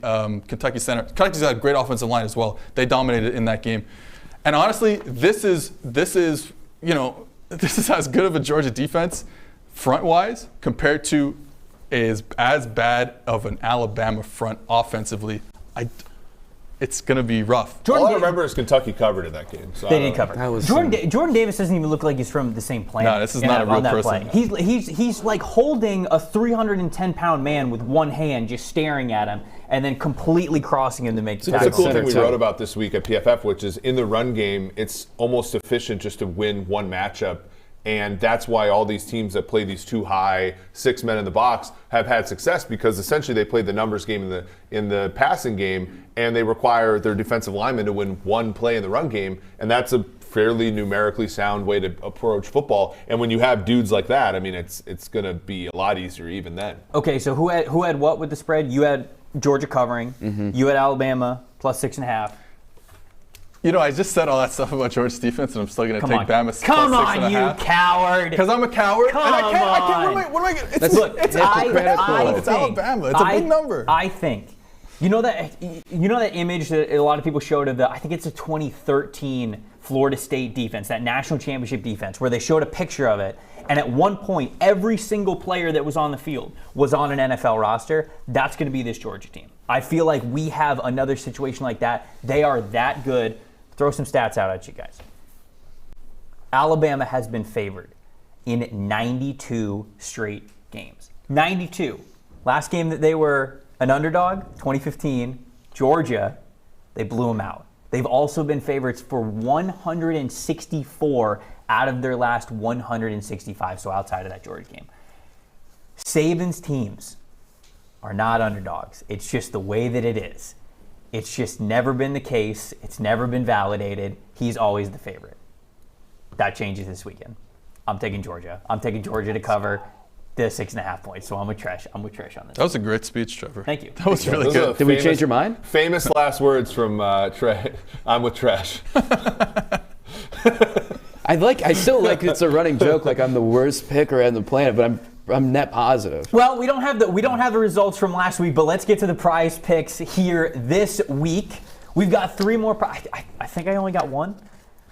Kentucky center. Kentucky's got a great offensive line as well. They dominated in that game. And honestly, this is as good of a Georgia defense front-wise compared to as bad of an Alabama front offensively. It's going to be rough. All I remember is Kentucky covered in that game. So they did cover. Jordan Davis doesn't even look like he's from the same planet. No, this is not a real person. He's like holding a 310-pound man with one hand, just staring at him, and then completely crossing him to make the tackle. That's a cool thing we wrote about this week at PFF, which is in the run game, it's almost sufficient just to win one matchup. And that's why all these teams that play these 2 high, 6 men in the box have had success, because essentially they played the numbers game in the passing game, and they require their defensive linemen to win one play in the run game, and that's a fairly numerically sound way to approach football. And when you have dudes like that, I mean, it's going to be a lot easier even then. Okay, so who had what with the spread? You had Georgia covering. Mm-hmm. You had Alabama plus 6.5. You know, I just said all that stuff about Georgia's defense, and I'm still going to take Bama. Come on, you coward! Because I'm a coward. Come on. What am I? It's Alabama. It's a big number. I think You know that image that a lot of people showed of I think it's a 2013 Florida State defense, that national championship defense, where they showed a picture of it, and at one point, every single player that was on the field was on an NFL roster. That's going to be this Georgia team. I feel like we have another situation like that. They are that good. Throw some stats out at you guys. Alabama has been favored in 92 straight games. 92. Last game that they were an underdog, 2015, Georgia, they blew them out. They've also been favorites for 164 out of their last 165, so outside of that Georgia game. Saban's teams are not underdogs. It's just the way that it is. It's just never been the case. It's never been validated. He's always the favorite. That changes this weekend. I'm taking Georgia. I'm taking Georgia to cover the 6.5 points. So I'm with Treash. I'm with Treash on this. That was a great speech, Trevor. Thank you. That was really good. Did we change your mind? Famous last words from Trey. I'm with Treash. I still like it's a running joke, like I'm the worst picker on the planet, but I'm net positive. Well, we don't have the results from last week, but let's get to the prize picks here this week. We've got 3 more. I think I only got 1.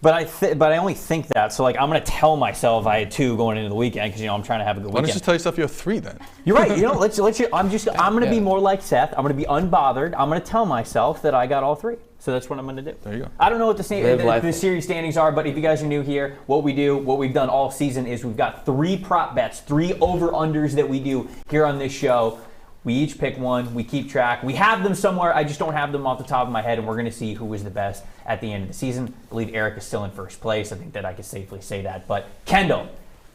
But I only think that. So, I'm going to tell myself I had 2 going into the weekend because, I'm trying to have a good weekend. Why don't you just tell yourself you have 3 then? You're right. Let's I'm going to be more like Seth. I'm going to be unbothered. I'm going to tell myself that I got all 3. So that's what I'm going to do. There you go. I don't know what the series standings are, but if you guys are new here, what we've done all season is we've got 3 prop bets, 3 over-unders that we do here on this show. We each pick one. We keep track. We have them somewhere. I just don't have them off the top of my head, and we're going to see who was the best at the end of the season. I believe Eric is still in first place. I think that I can safely say that. But Kendall,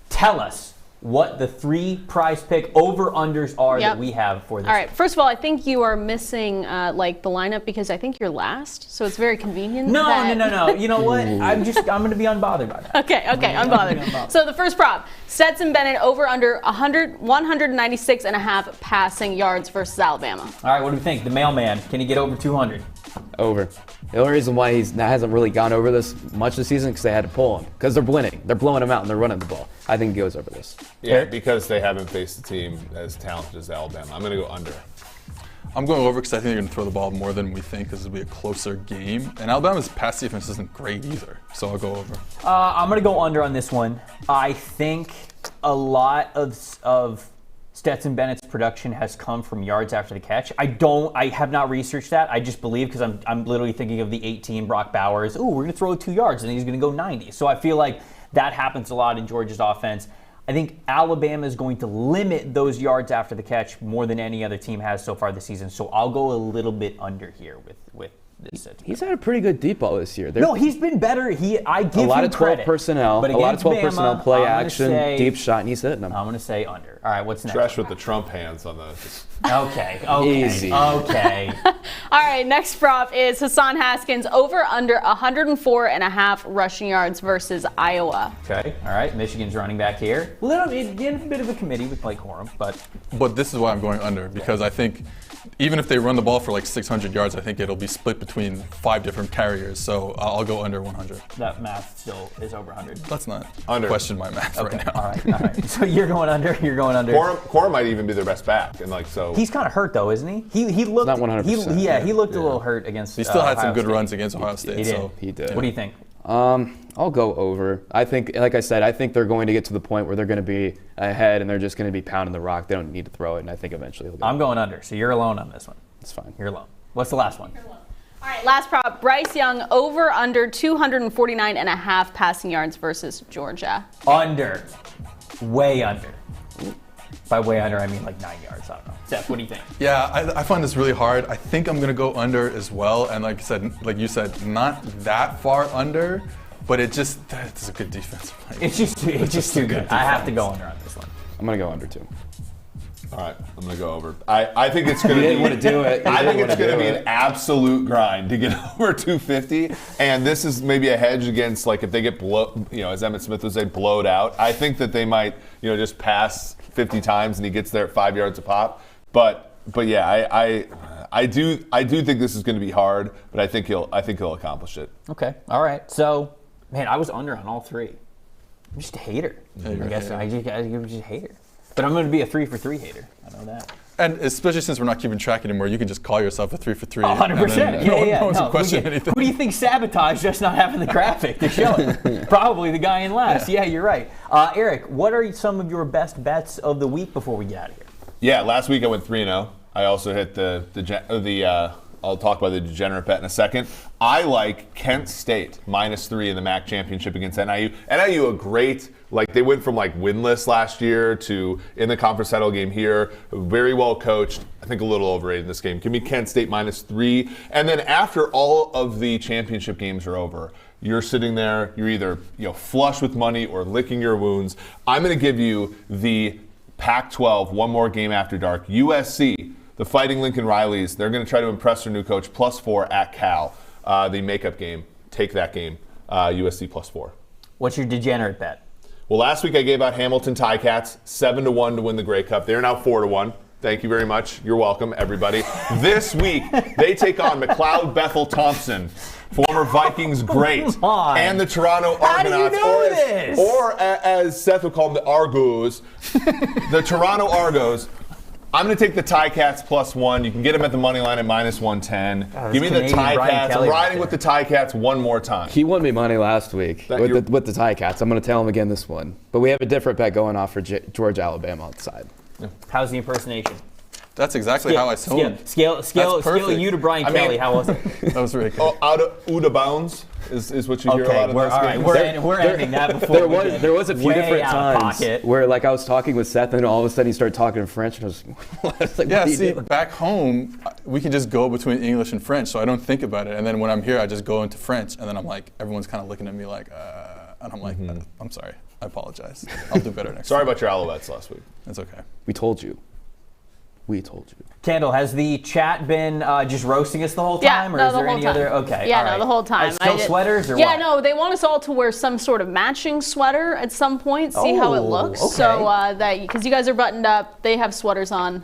tell us what the 3 prize pick over-unders are that we have for this. All right. First of all, I think you are missing the lineup because I think you're last, so it's very convenient. No. You know what? I'm going to be unbothered by that. Okay, unbothered. So the first prop, Stetson Bennett over/under 196.5 passing yards versus Alabama. All right, what do we think? The mailman, can he get over 200? Over. The only reason why he hasn't really gone over this much this season because they had to pull him. Because they're winning. They're blowing him out and they're running the ball. I think he goes over this. Yeah, because they haven't faced a team as talented as Alabama. I'm going to go under. I'm going over because I think they're going to throw the ball more than we think because it'll be a closer game. And Alabama's pass defense isn't great either, so I'll go over. I'm going to go under on this one. I think a lot of Stetson Bennett's production has come from yards after the catch. I have not researched that. I just believe because I'm literally thinking of the 18 Brock Bowers. Ooh, we're going to throw 2 yards and he's going to go 90. So I feel like that happens a lot in Georgia's offense. I think Alabama is going to limit those yards after the catch more than any other team has so far this season. So I'll go a little bit under here with this. He's had a pretty good deep ball this year. No, he's been better. I give him credit. A lot of 12 personnel, but a lot of 12 Bama, personnel, play action, deep shot, and he's hitting them. I'm going to say under. All right, what's next? Treash with the Trump hands on the. Okay. Easy. Okay. All right, next prop is Hassan Haskins over/under 104.5 rushing yards versus Iowa. Okay. All right. Michigan's running back here. A bit of a committee with Blake Corum, but this is why I'm going under because I think even if they run the ball for 600 yards, I think it'll be split between 5 different carriers. So I'll go under 100. That math still is over 100. Let's not question my math right now. All right. So you're going under. Corum might even be their best back, and so he's kind of hurt though, isn't he? He looked not 100%. He looked a little hurt against. He still had some good State. runs against Ohio State. He did. What do you think? I'll go over. I think, like I said, I think they're going to get to the point where they're going to be ahead and they're just going to be pounding the rock. They don't need to throw it, and I think eventually he'll go. I'm going under. So you're alone on this one. That's fine. You're alone. What's the last one? All right, last prop, Bryce Young over/under 249.5 passing yards versus Georgia. Under. Way under. By way under, I mean 9 yards. I don't know. Seth, what do you think? Yeah, I find this really hard. I think I'm going to go under as well. And like you said, not that far under, but it's a good defensive play. It's just too good. I have to go under on this one. I'm going to go under too. All right, I'm going to go over. I think it's going to be. didn't want to do it. I think it's going to be an absolute grind to get over 250. And this is maybe a hedge against if they get as Emmitt Smith would say, blowed out. I think that they might just pass 50 times and he gets there at 5 yards a pop. But yeah, I do think this is going to be hard, but I think he'll accomplish it. Okay. All right. So, man, I was under on all 3. I'm just a hater. I guess I'm just a hater. But I'm going to be a 3 for 3 hater. I know that. And especially since we're not keeping track anymore, you can just call yourself a 3 for 3. 100%. No one's will question anything. Who do you think sabotaged just not having the graphic to show it? Probably the guy in last. Yeah, you're right. Eric, what are some of your best bets of the week before we get out of here? Yeah, last week I went 3-0. I also hit the I'll talk about the degenerate bet in a second. I like Kent State -3 in the MAC championship against NIU. NIU, they went from winless last year to in the conference title game here. Very well coached. I think a little overrated in this game. Give me Kent State -3. And then after all of the championship games are over, you're sitting there, you're either flush with money or licking your wounds. I'm going to give you the Pac-12, one more game after dark. USC. The Fighting Lincoln Rileys, they're going to try to impress their new coach, +4 at Cal. The makeup game, take that game, USC +4. What's your degenerate bet? Well, last week I gave out Hamilton Ticats, 7-1 to win the Grey Cup. They're now 4-1. Thank you very much. You're welcome, everybody. This week, they take on McLeod Bethel Thompson, former Vikings great, and the Toronto Argonauts. Or as Seth would call them, the Argos, the Toronto Argos. I'm going to take the Ticats +1. You can get them at the money line at -110. Give me the Ticats. I'm riding with the Ticats one more time. He won me money last week with the Ticats. I'm going to tell him again this one. But we have a different bet going off for Georgia, Alabama on the side. Yeah. How's the impersonation? That's exactly how I saw him. Scale you to Brian Kelly. How was it? That was really cool. Out of bounds is what you hear a lot of those games. We're ending that before there was a few different times where I was talking with Seth and all of a sudden he started talking in French and I was like, yeah, see, back home we can just go between English and French, so I don't think about it. And then when I'm here, I just go into French, and then I'm like, everyone's kind of looking at me like, and I'm like, I'm sorry, I apologize. I'll do better next time. Sorry about your Alouettes last week. That's okay. We told you. We told you. Kendall, has the chat been just roasting us the whole time? Yeah, or is there any other? Okay. Yeah, no, the whole time. Still sweaters or yeah, what? no, they want us all to wear some sort of matching sweater at some point, see how it looks. Okay. So because you guys are buttoned up, they have sweaters on.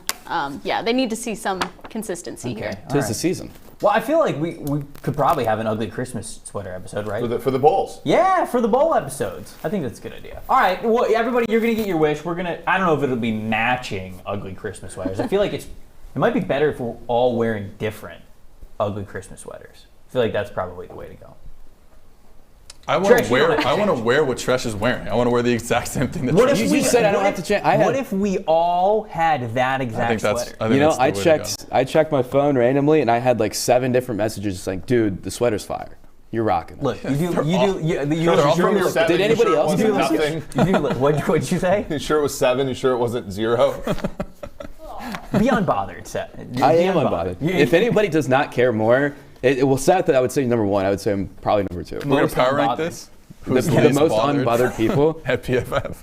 They need to see some consistency here. Tis the season. Well, I feel like we could probably have an ugly Christmas sweater episode, right? For the bowls. Yeah, for the bowl episodes. I think that's a good idea. All right, well, everybody, you're going to get your wish. I don't know if it'll be matching ugly Christmas sweaters. I feel like it might be better if we're all wearing different ugly Christmas sweaters. I feel like that's probably the way to go. I want to wear what Treash is wearing. I want to wear the exact same thing that Treash is wearing. You said I don't have to change. What if we all had that exact sweater? I checked my phone randomly and I had 7 different messages saying, dude, the sweater's fire. You're rocking it. Look, Did anybody else do nothing? What'd you say? You sure it was 7? You sure it wasn't 0? Be unbothered, Seth. I am unbothered. If anybody does not care more, Seth, I would say number 1. I would say I'm probably number 2. We're going to power rank this? Who's the most unbothered people? At PFF.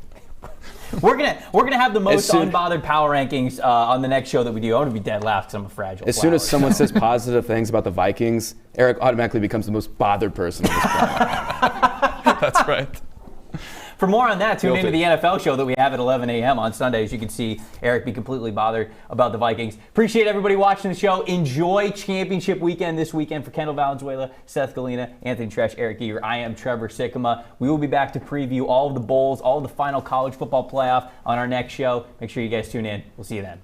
We're gonna have the most unbothered power rankings on the next show that we do. I want to be dead laugh because I'm a fragile. As soon as someone says positive things about the Vikings, Eric automatically becomes the most bothered person on this planet. That's right. For more on that, tune into the NFL show that we have at 11 a.m. on Sundays. You can see Eric be completely bothered about the Vikings. Appreciate everybody watching the show. Enjoy championship weekend this weekend for Kendall Valenzuela, Seth Galina, Anthony Treash, Eric Geer. I am Trevor Sikkema. We will be back to preview all of the bowls, all of the final college football playoff on our next show. Make sure you guys tune in. We'll see you then.